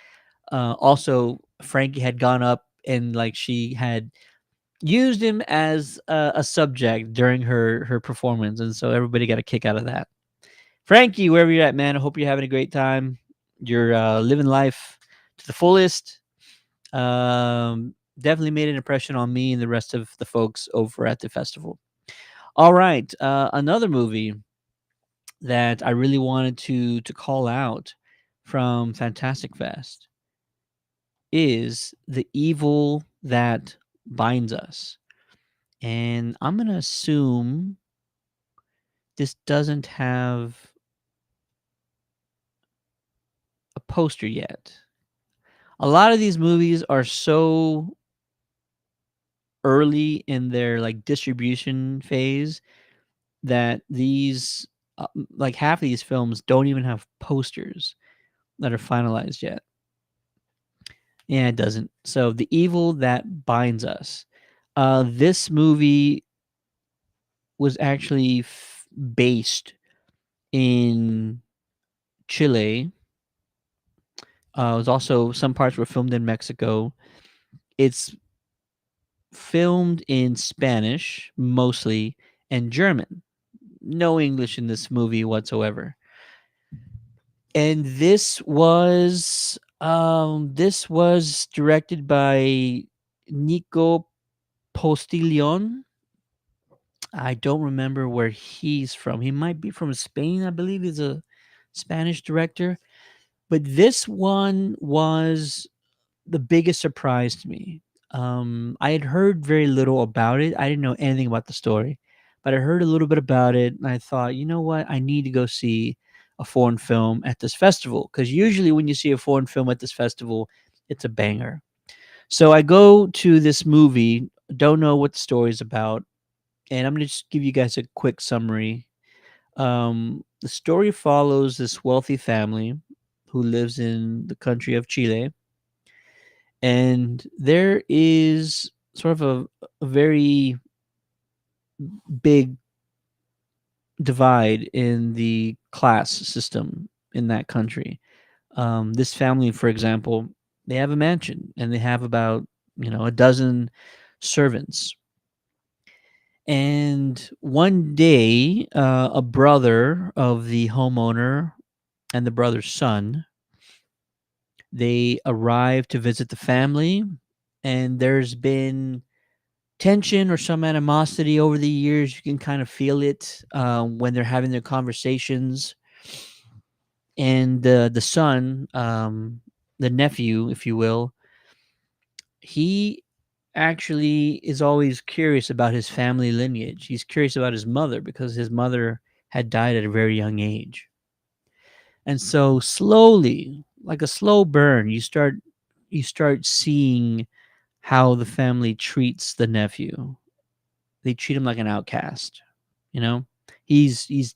Also, Frankie had gone up and like she had used him as a subject during her performance, and so everybody got a kick out of that. Frankie, wherever you're at, man, I hope you're having a great time. You're living life to the fullest. Definitely made an impression on me and the rest of the folks over at the festival. All right, another movie that I really wanted to call out from Fantastic Fest is The Evil That Binds Us. And I'm going to assume this doesn't have a poster yet. A lot of these movies are so early in their like distribution phase that these like half of these films don't even have posters that are finalized yet. Yeah, it doesn't. So The Evil That Binds Us. This movie was actually based in Chile. It was also some parts were filmed in Mexico. It's filmed in Spanish mostly and German. No English in this movie whatsoever. And this was directed by Nico Postilion. I don't remember where he's from. He might be from Spain, I believe. He's a Spanish director. But this one was the biggest surprise to me. I had heard very little about it. I didn't know anything about the story, but I heard a little bit about it, and I thought, you know what? I need to go see a foreign film at this festival because usually when you see a foreign film at this festival, it's a banger. So I go to this movie, don't know what the story is about, and I'm going to just give you guys a quick summary. The story follows this wealthy family who lives in the country of Chile, and there is sort of a very big divide in the class system in that country. This family, for example, they have a mansion and they have about a dozen servants. And one day, a brother of the homeowner and the brother's son, they arrive to visit the family, and there's been tension or some animosity over the years. You can kind of feel it when they're having their conversations. And the son, the nephew, if you will, he actually is always curious about his family lineage. He's curious about his mother because his mother had died at a very young age. And so slowly, like a slow burn, you start seeing how the family treats the nephew. They treat him like an outcast, you know? He's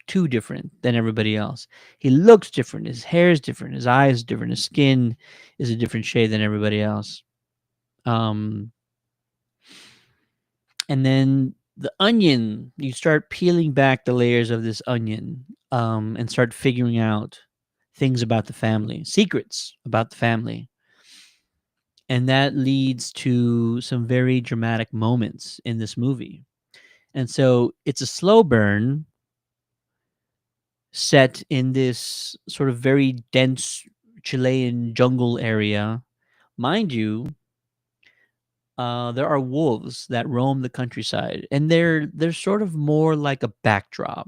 too different than everybody else. He looks different, his hair is different, his eyes is different, his skin is a different shade than everybody else. Um and then the onion, you start peeling back the layers of this onion, and start figuring out things about the family, secrets about the family. And that leads to some very dramatic moments in this movie. And so it's a slow burn set in this sort of very dense Chilean jungle area. Mind you, there are wolves that roam the countryside, and they're sort of more like a backdrop.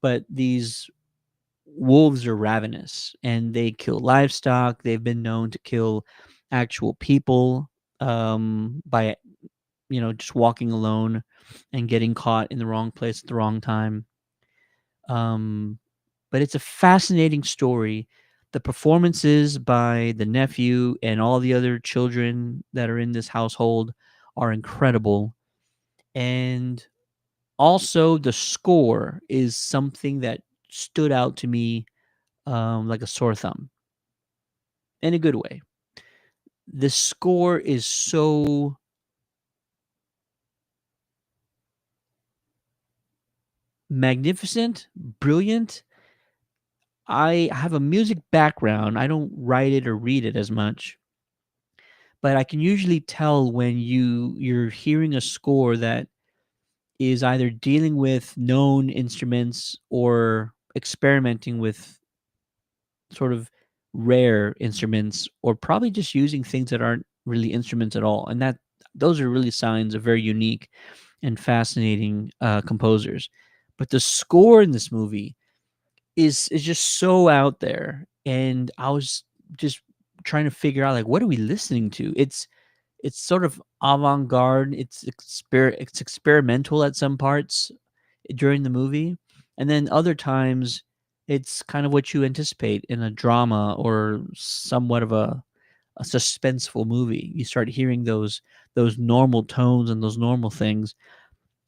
But these wolves are ravenous, and they kill livestock. They've been known to kill actual people, by just walking alone and getting caught in the wrong place at the wrong time. Um, but it's a fascinating story. The performances by the nephew and all the other children that are in this household are incredible. And also, the score is something that stood out to me, like a sore thumb in a good way. The score is so magnificent, brilliant. I have a music background. I don't write it or read it as much, but I can usually tell when you're hearing a score that is either dealing with known instruments or experimenting with sort of rare instruments, or probably just using things that aren't really instruments at all. And that those are really signs of very unique and fascinating composers. But the score in this movie is just so out there, and I was just trying to figure out, like, what are we listening to? It's sort of avant-garde, it's experimental at some parts during the movie, and then other times, it's kind of what you anticipate in a drama or somewhat of a suspenseful movie. You start hearing those normal tones and those normal things,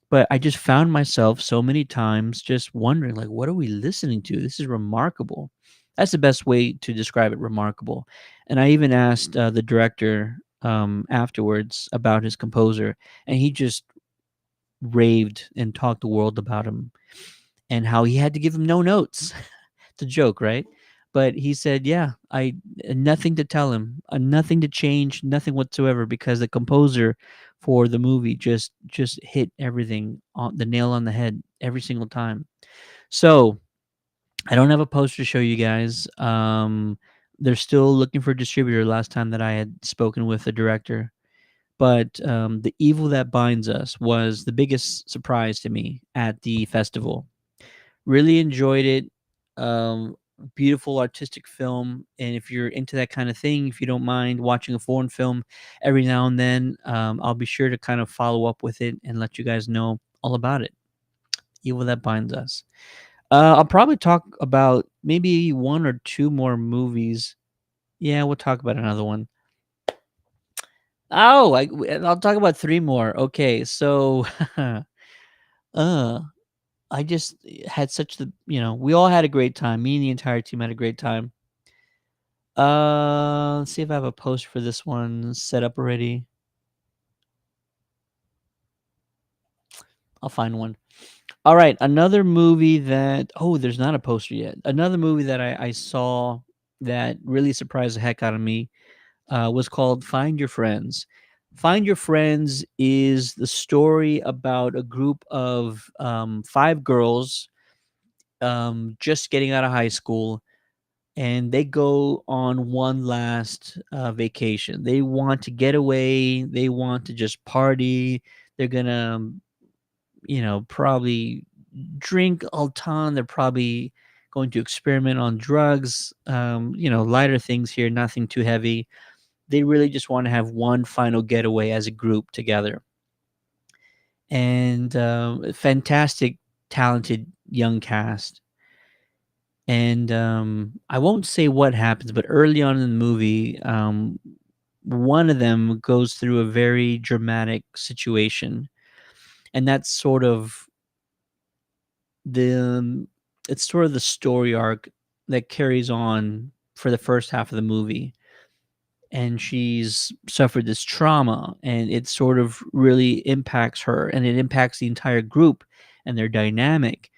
but I just found myself so many times just wondering, like, what are we listening to? This is remarkable. That's the best way to describe it, remarkable. And I even asked the director, afterwards, about his composer, and he just raved and talked the world about him and how he had to give him no notes. It's a joke, right? But he said, "Yeah, I nothing to tell him, nothing to change, nothing whatsoever, because the composer for the movie just hit everything on the nail on the head every single time." So I don't have a poster to show you guys. They're still looking for a distributor. Last time that I had spoken with the director, but The Evil That Binds Us was the biggest surprise to me at the festival. Really enjoyed it. Um, Beautiful artistic film, and if you're into that kind of thing, if you don't mind watching a foreign film every now and then, I'll be sure to kind of follow up with it and let you guys know all about it. Evil That Binds Us. I'll probably talk about maybe one or two more movies. Yeah, we'll talk about another one. Oh, I'll talk about three more. Okay, so uh, I just had such we all had a great time. Me and the entire team had a great time. Let's see if I have a post for this one set up already. I'll find one. All right, another movie that there's not a poster yet. Another movie that I saw that really surprised the heck out of me was called Find Your Friends. Find Your Friends is the story about a group of five girls, just getting out of high school, and they go on one last vacation. They want to get away. They want to just party. They're gonna, probably drink a ton. They're probably going to experiment on drugs. Lighter things here, nothing too heavy. they really just want to have one final getaway as a group together. And fantastic, talented young cast. And I won't say what happens, but early on in the movie, one of them goes through a very dramatic situation, and that's sort of the it's sort of the story arc that carries on for the first half of the movie. And she's suffered this trauma, and it sort of really impacts her, and it impacts the entire group and their dynamic.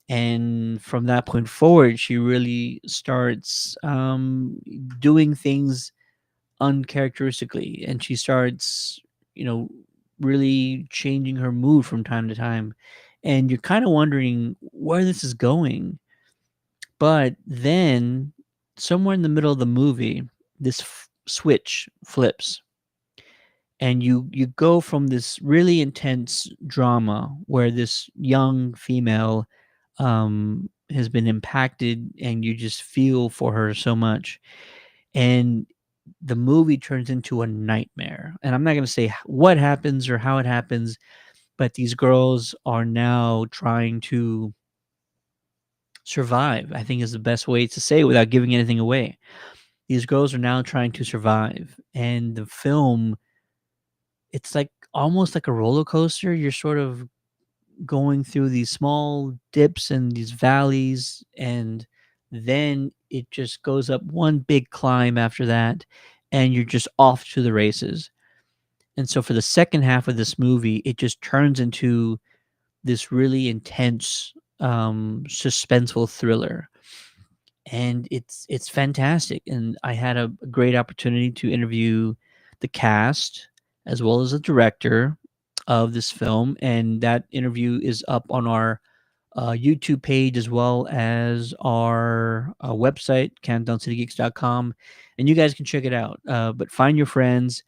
And from that point forward, she really starts doing things uncharacteristically, and she starts, you know, really changing her mood from time to time. And you're kind of wondering where this is going. But then, somewhere in the middle of the movie, this switch flips, and you go from this really intense drama where this young female has been impacted, and you just feel for her so much, and the movie turns into a nightmare. And I'm not going to say what happens or how it happens, but these girls are now trying to survive, I think is the best way to say it without giving anything away. These girls are now trying to survive, and the film, it's like almost like a roller coaster. You're sort of going through these small dips and these valleys, and then it just goes up one big climb after that, and you're just off to the races. And so for the second half of this movie, it just turns into this really intense, suspenseful thriller, and it's fantastic. And I had a great opportunity to interview the cast as well as the director of this film, and that interview is up on our YouTube page as well as our website, countdowncitygeeks.com, and you guys can check it out. But find your friends.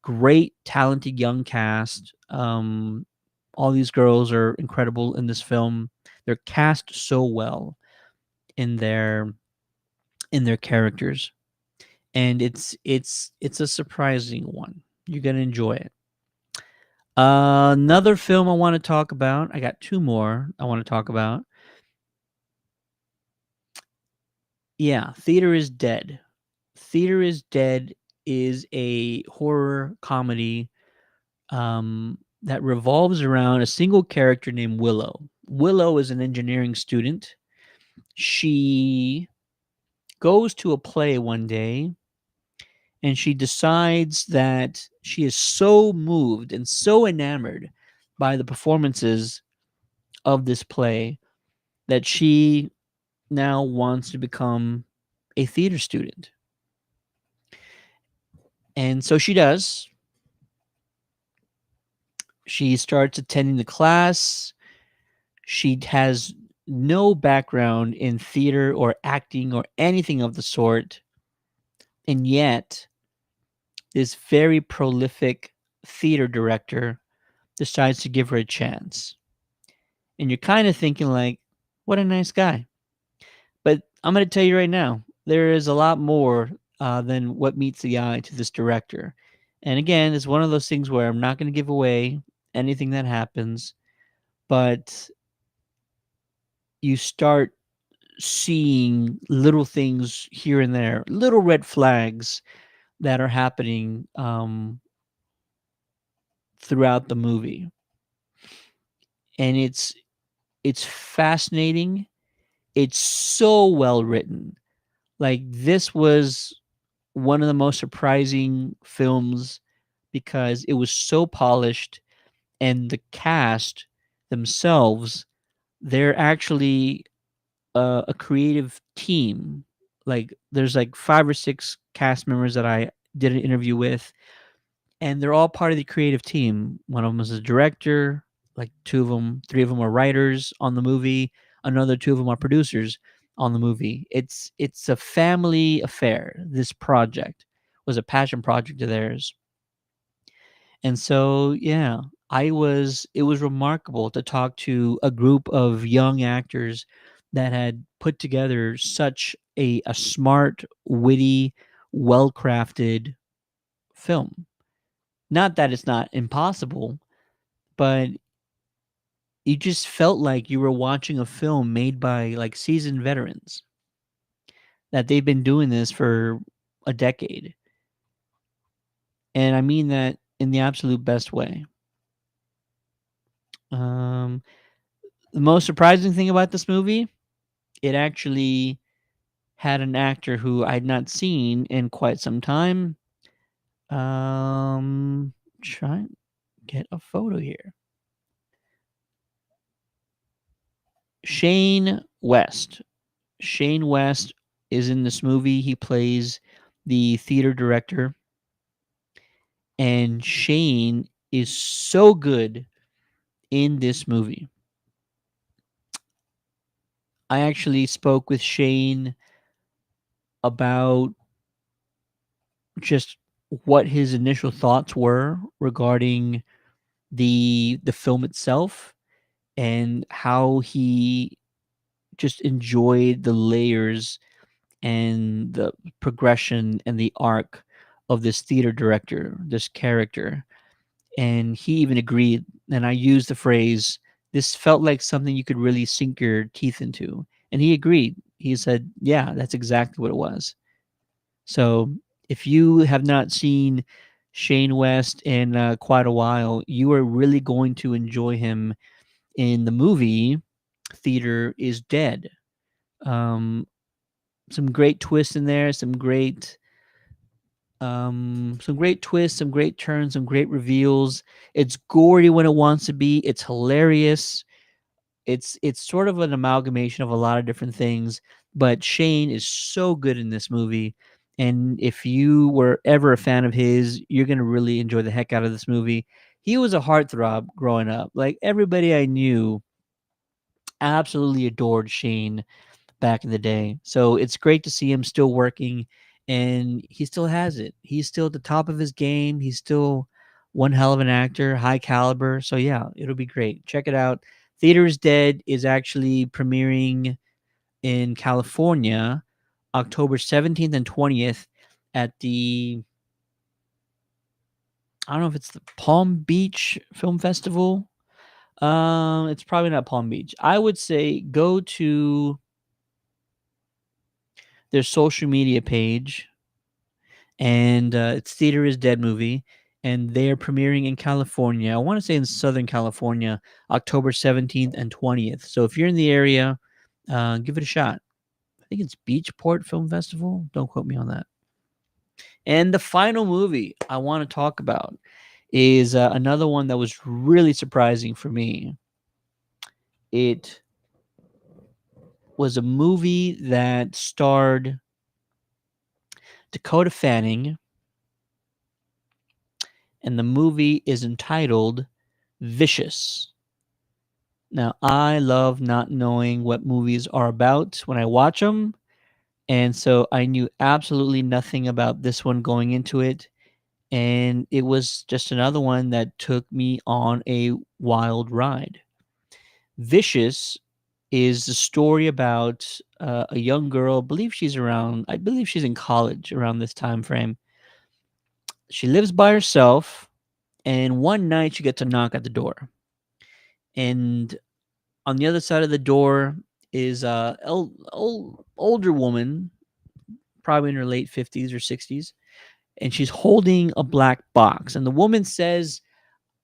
Great, talented young cast. All these girls are incredible in this film. They're cast so well in their characters, and it's a surprising one. You're gonna enjoy it. Another film I want to talk about. I got two more I want to talk about. Yeah, Theater is Dead. Theater is Dead is a horror comedy that revolves around a single character named Willow. Willow is an engineering student. She goes to a play one day, and she decides that she is so moved and so enamored by the performances of this play that she now wants to become a theater student. And so she does. She starts attending the class. She has no background in theater or acting or anything of the sort. And yet, this very prolific theater director decides to give her a chance. And you're kind of thinking, like, what a nice guy. But I'm going to tell you right now, there is a lot more than what meets the eye to this director. And again, it's one of those things where I'm not going to give away anything that happens, but you start seeing little things here and there, little red flags that are happening throughout the movie. And it's fascinating. It's so well written. Like, this was one of the most surprising films because it was so polished, and the cast themselves, they're actually a creative team. Like, there's like 5 or 6 cast members that I did an interview with, and they're all part of the creative team. One of them is a director, like 2 of them, 3 of them are writers on the movie, another 2 of them are producers on the movie. It's a family affair. This project was a passion project of theirs. And so, yeah, it was remarkable to talk to a group of young actors that had put together such a smart, witty, well-crafted film. Not that it's not impossible, but you just felt like you were watching a film made by like seasoned veterans that they've been doing this for a decade. And I mean that in the absolute best way. Um, the most surprising thing about this movie, it actually had an actor who I'd not seen in quite some time. Try and get a photo here. Shane West. Shane West is in this movie. He plays the theater director, and Shane is so good in this movie. I actually spoke with Shane about just what his initial thoughts were regarding the film itself and how he just enjoyed the layers and the progression and the arc of this theater director, this character. And he even agreed, and I used the phrase, this felt like something you could really sink your teeth into. And he agreed. He said, yeah, that's exactly what it was. So if you have not seen Shane West in quite a while, you are really going to enjoy him in the movie Theater is Dead. Um, some great twists in there, some great twists, some great turns, some great reveals. It's gory when it wants to be. It's hilarious. It's sort of an amalgamation of a lot of different things, but Shane is so good in this movie. And if you were ever a fan of his, you're gonna really enjoy the heck out of this movie. He was a heartthrob growing up. Like everybody I knew absolutely adored Shane back in the day. So it's great to see him still working and he still has it. He's still at the top of his game. He's still one hell of an actor, high caliber. So yeah, it'll be great. Check it out. Theater is Dead is actually premiering in California October 17th and 20th at the I don't know if it's the Palm Beach Film Festival. It's probably not Palm Beach. I would say go to their social media page, and it's Theater is Dead movie, and they're premiering in California. I want to say in Southern California, October 17th and 20th. So if you're in the area, give it a shot. I think it's Beachport Film Festival. Don't quote me on that. And the final movie I want to talk about is another one that was really surprising for me. It was a movie that starred Dakota Fanning, and the movie is entitled Vicious. Now, I love not knowing what movies are about when I watch them, and so I knew absolutely nothing about this one going into it, and it was just another one that took me on a wild ride. Vicious is the story about a young girl. I believe she's in college around this time frame. She lives by herself, and one night she gets a knock at the door. And on the other side of the door is a older woman, probably in her late 50s or 60s, and she's holding a black box. And the woman says,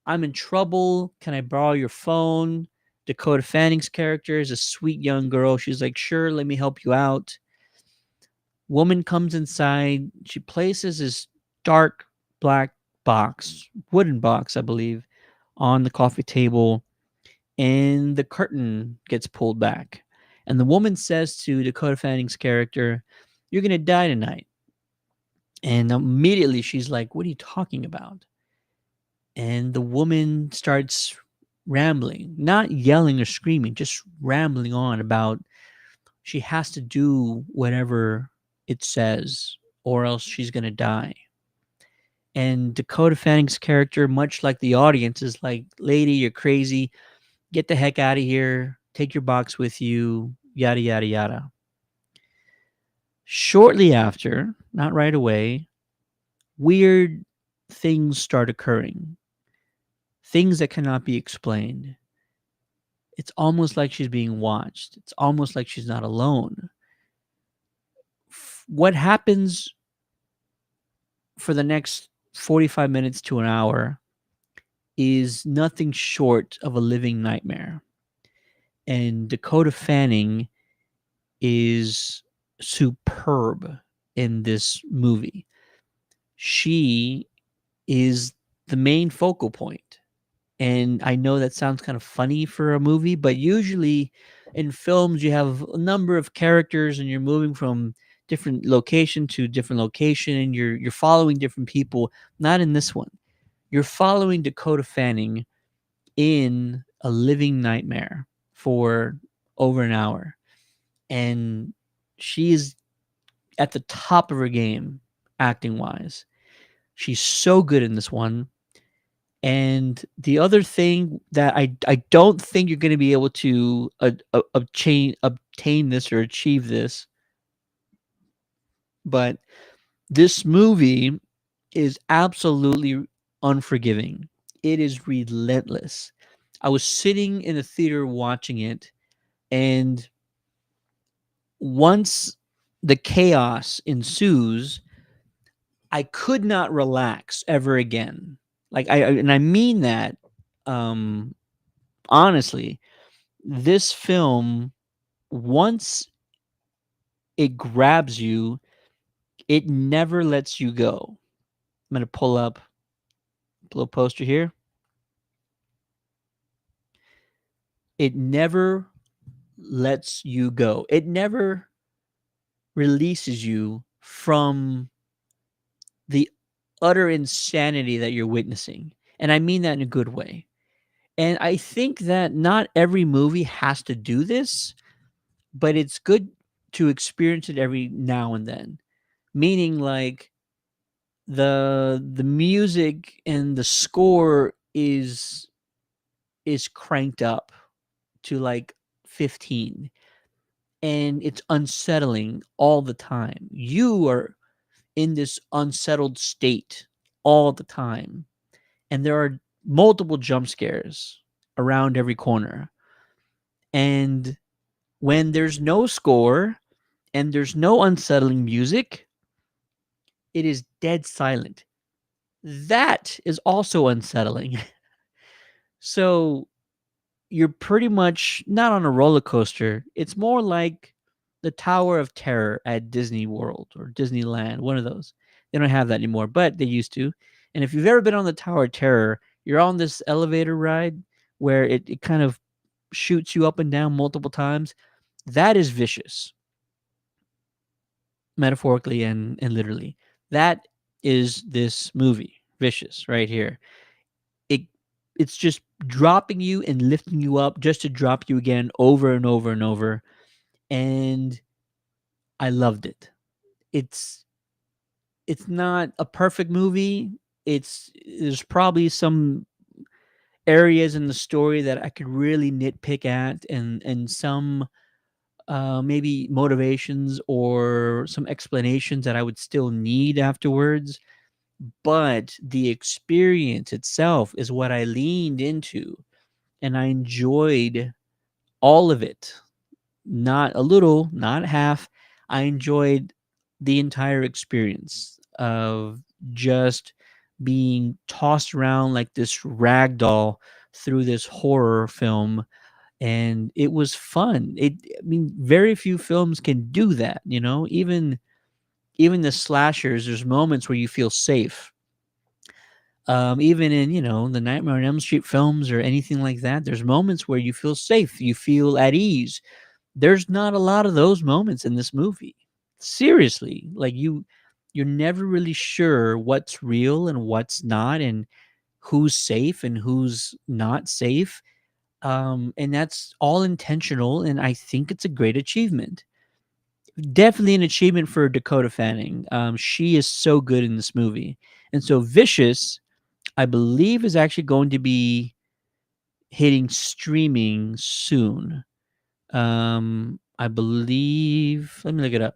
I'm in trouble. Can I borrow your phone? Dakota Fanning's character is a sweet young girl. She's like, sure, let me help you out. Woman comes inside. She places this dark black box, wooden box, I believe, on the coffee table, and the curtain gets pulled back. And the woman says to Dakota Fanning's character, you're going to die tonight. And immediately she's like, what are you talking about? And the woman starts rambling, not yelling or screaming, just rambling on about she has to do whatever it says or else she's going to die. And Dakota Fanning's character, much like the audience, is like, lady, you're crazy. Get the heck out of here. Take your box with you. Yada, yada, yada. Shortly after, not right away, weird things start occurring, things that cannot be explained. It's almost like she's being watched. It's almost like she's not alone. What happens for the next 45 minutes to an hour is nothing short of a living nightmare. And Dakota Fanning is superb in this movie. She is the main focal point. And I know that sounds kind of funny for a movie, but usually in films you have a number of characters and you're moving from different location to different location and you're following different people. Not in this one. You're following Dakota Fanning in a living nightmare for over an hour. And she is at the top of her game acting wise. She's so good in this one. And the other thing that I don't think you're going to be able to obtain this or achieve this, but this movie is absolutely unforgiving. It is relentless. I was sitting in a theater watching it, and once the chaos ensues, I could not relax ever again. Like and I mean that um honestly. This film, once it grabs you, it never lets you go. I'm gonna pull up a little poster here. It never lets you go. It never releases you from the utter insanity that you're witnessing. And I mean that in a good way. And I think that not every movie has to do this, but it's good to experience it every now and then. Meaning like the music and the score is cranked up to like 15 and it's unsettling all the time. You are in this unsettled state all the time. And there are multiple jump scares around every corner. And when there's no score and there's no unsettling music, it is dead silent. That is also unsettling. So you're pretty much not on a roller coaster. It's more like the Tower of Terror at Disney World or Disneyland, one of those. They don't have that anymore, but they used to. And if you've ever been on the Tower of Terror, you're on this elevator ride where it kind of shoots you up and down multiple times. That is vicious, metaphorically and literally. That is this movie, Vicious, right here. It it's just dropping you and lifting you up just to drop you again over and over and over, and I loved it. It's it's not a perfect movie. There's probably some areas in the story that I could really nitpick at and some maybe motivations or some explanations that I would still need afterwards. But the experience itself is what I leaned into and I enjoyed all of it. Not a little, not half. I enjoyed the entire experience of just being tossed around like this rag doll through this horror film, and it was fun. I mean, very few films can do that, you know? Even the slashers, there's moments where you feel safe. Even in, the Nightmare on Elm Street films or anything like that, there's moments where you feel safe, you feel at ease. There's not a lot of those moments in this movie. Seriously, like you're never really sure what's real and what's not and who's safe and who's not safe. And that's all intentional and I think it's a great achievement. Definitely an achievement for Dakota Fanning. She is so good in this movie. And so Vicious, I believe, is actually going to be hitting streaming soon. I believe. Let me look it up.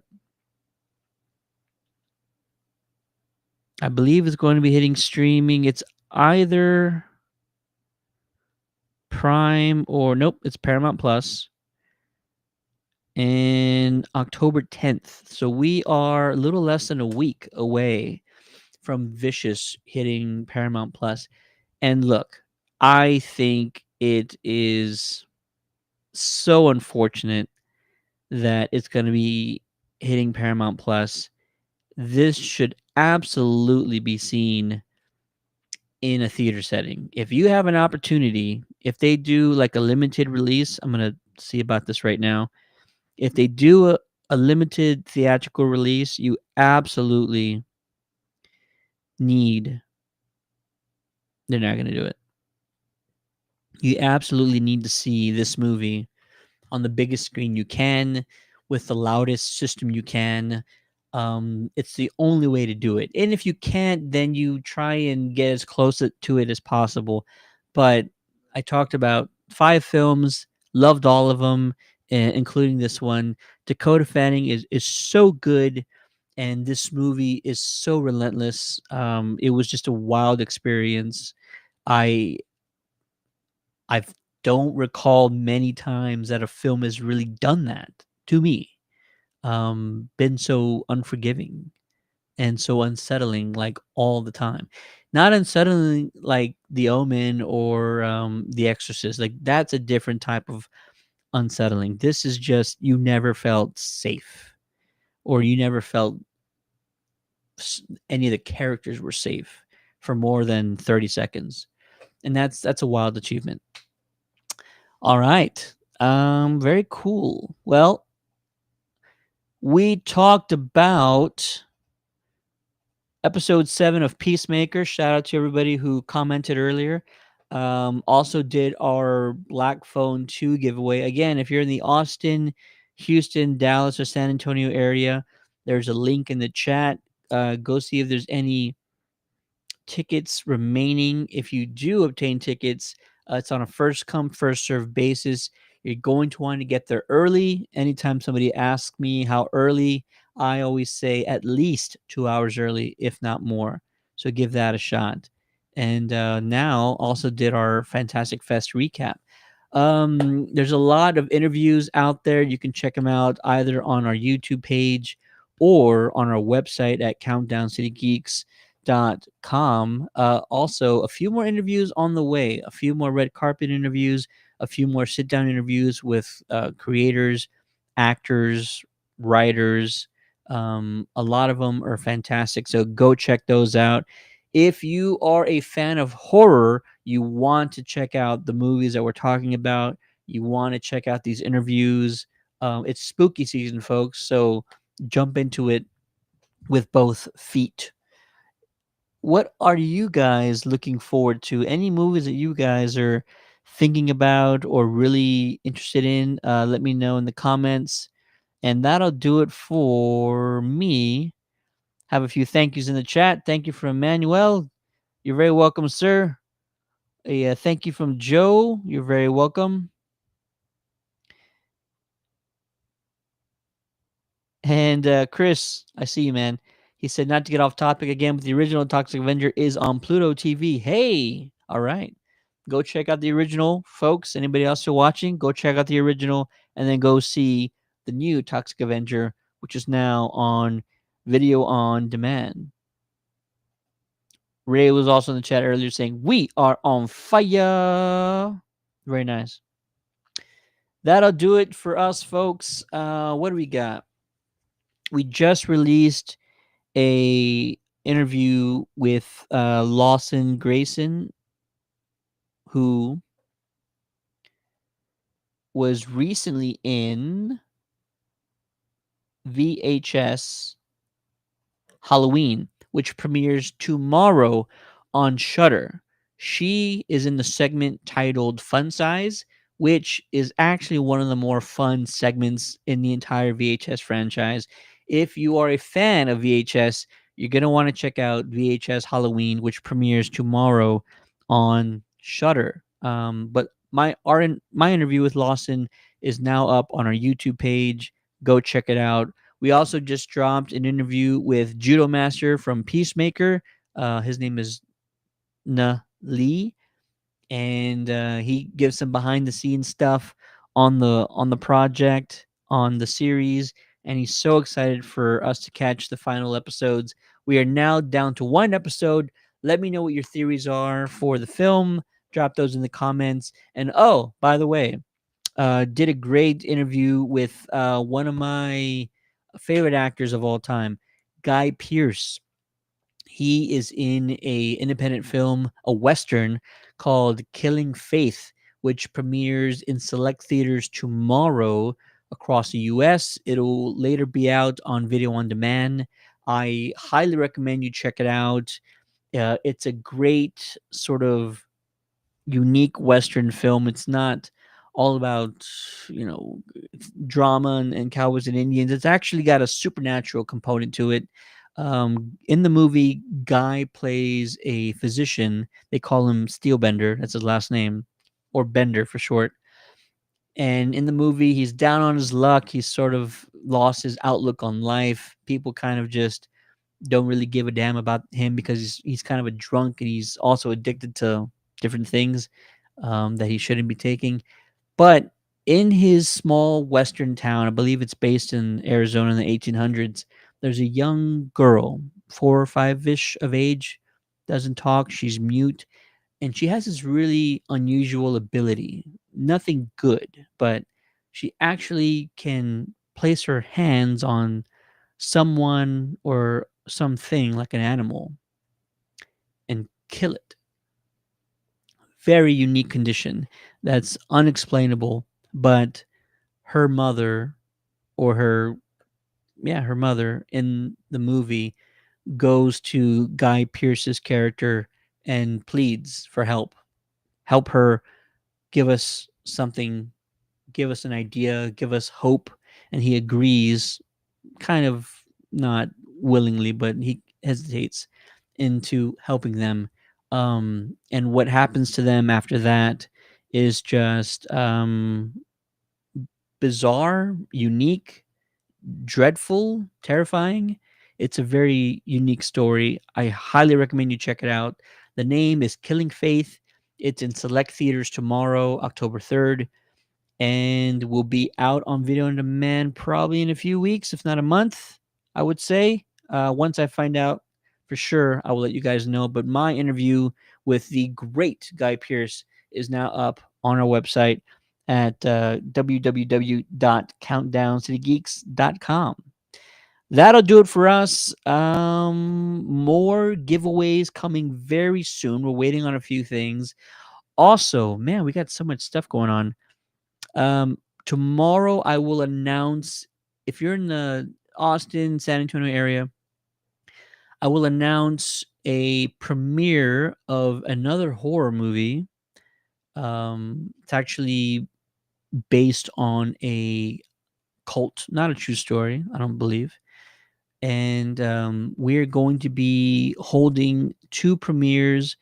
I believe it's going to be hitting streaming. It's either Prime or nope, it's Paramount Plus in October 10th. So we are a little less than a week away from Vicious hitting Paramount Plus. And look, I think it is so unfortunate that it's going to be hitting Paramount Plus. This should absolutely be seen in a theater setting. If you have an opportunity, if they do like a limited release, I'm going to see about this right now. If they do a limited theatrical release, you absolutely need, they're not going to do it. You absolutely need to see this movie on the biggest screen you can with the loudest system you can. It's the only way to do it. And if you can't, then you try and get as close to it as possible. But I talked about 5 films, loved all of them, including this one. Dakota Fanning is so good, and this movie is so relentless. It was just a wild experience. I I don't recall many times that a film has really done that to me. Been so unforgiving and so unsettling, like all the time. Not unsettling like The Omen or The Exorcist. Like that's a different type of unsettling. This is just you never felt safe, or you never felt any of the characters were safe for more than 30 seconds, and that's a wild achievement. All right. Very cool. Well, we talked about episode 7 of Peacemaker. Shout out to everybody who commented earlier. Also did our Black Phone 2 giveaway. Again, if you're in the Austin, Houston, Dallas, or San Antonio area, there's a link in the chat. Go see if there's any tickets remaining. If you do obtain tickets, it's on a first come, first serve basis. You're going to want to get there early. Anytime somebody asks me how early, I always say at least 2 hours early, if not more. So give that a shot. And now also did our Fantastic Fest recap. There's a lot of interviews out there. You can check them out either on our YouTube page or on our website at countdowncitygeeks.com. Also, a few more interviews on the way, a few more red carpet interviews, a few more sit down interviews with creators, actors, writers. A lot of them are fantastic. So go check those out. If you are a fan of horror, you want to check out the movies that we're talking about, you want to check out these interviews. It's spooky season, folks. So jump into it with both feet. What are you guys looking forward to? Any movies that you guys are thinking about or really interested in? Let me know in the comments. And that'll do it for me. Have a few thank yous in the chat. Thank you from Emmanuel. You're very welcome, sir. A thank you from Joe. You're very welcome. And Chris, I see you, man. He said not to get off topic again, but the original Toxic Avenger is on Pluto TV. Hey, all right. Go check out the original, folks. Anybody else who are watching, go check out the original and then go see the new Toxic Avenger, which is now on video on demand. Ray was also in the chat earlier saying, "We are on fire." Very nice. That'll do it for us, folks. What do we got? We just released a interview with Lawson Grayson, who was recently in VHS Halloween, which premieres tomorrow on Shudder. She is in the segment titled Fun Size, which is actually one of the more fun segments in the entire VHS franchise. If you are a fan of VHS, you're going to want to check out VHS Halloween, which premieres tomorrow on Shudder. But my interview with Lawson is now up on our YouTube page. Go check it out. We also just dropped an interview with Judo Master from Peacemaker. His name is Na Lee, and he gives some behind the scenes stuff on the project, on the series, and he's so excited for us to catch the final episodes. We are now down to one episode. Let me know what your theories are for the film. Drop those in the comments. And oh, by the way, did a great interview with one of my favorite actors of all time, Guy Pearce. He is in a independent film, a western called Killing Faith, which premieres in select theaters tomorrow across the US. It'll later be out on video on demand. I highly recommend you check it out. It's a great sort of unique western film. It's not all about, you know, drama and cowboys and Indians. It's actually got a supernatural component to it. In the movie, Guy plays a physician. They call him Steelbender. That's his last name, or Bender for short. And in the movie, he's down on his luck. He's sort of lost his outlook on life. People kind of just don't really give a damn about him because he's kind of a drunk, and he's also addicted to different things that he shouldn't be taking. But in his small western town, I believe it's based in Arizona in the 1800s, there's a young girl, 4 or 5 ish of age, doesn't talk, she's mute, and she has this really unusual ability. Nothing good, but she actually can place her hands on someone or something like an animal and kill it. Very unique condition that's unexplainable, but her mother or her mother in the movie goes to Guy Pearce's character and pleads for help. Help her, give us something, give us an idea, give us hope. And he agrees, kind of not willingly, but he hesitates into helping them. And what happens to them after that is just bizarre, unique, dreadful, terrifying. It's a very unique story. I highly recommend you check it out. The name is Killing Faith. It's in select theaters tomorrow, October 3rd, and will be out on video on demand probably in a few weeks, if not a month, I would say. Once I find out for sure, I will let you guys know. But my interview with the great Guy Pearce is now up on our website at www.countdowncitygeeks.com. That'll do it for us. More giveaways coming very soon. We're waiting on a few things. Also, man, we got so much stuff going on. Tomorrow I will announce, if you're in the Austin, San Antonio area, I will announce a premiere of another horror movie. It's actually based on a cult, not a true story, I don't believe. And we're going to be holding two premieres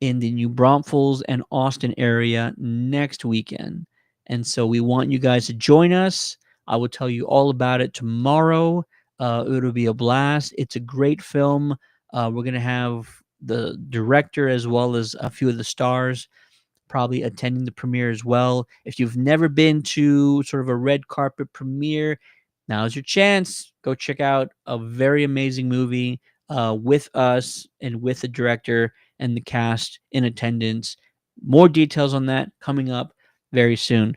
in the New Braunfels and Austin area next weekend. And so we want you guys to join us. I will tell you all about it tomorrow. It'll be a blast. It's a great film. We're going to have the director as well as a few of the stars probably attending the premiere as well. If you've never been to sort of a red carpet premiere, now's your chance. Go check out a very amazing movie with us and with the director and the cast in attendance. More details on that coming up very soon.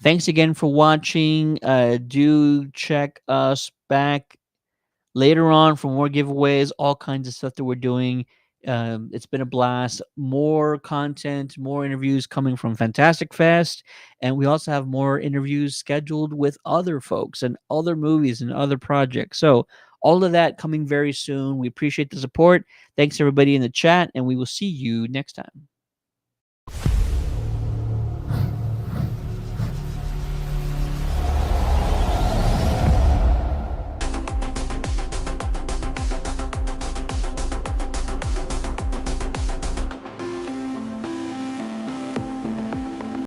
Thanks again for watching. Do check us back later on for more giveaways, all kinds of stuff that we're doing. It's been a blast. More content, more interviews coming from Fantastic Fest. And we also have more interviews scheduled with other folks and other movies and other projects. So, all of that coming very soon. We appreciate the support. Thanks, everybody in the chat, and we will see you next time.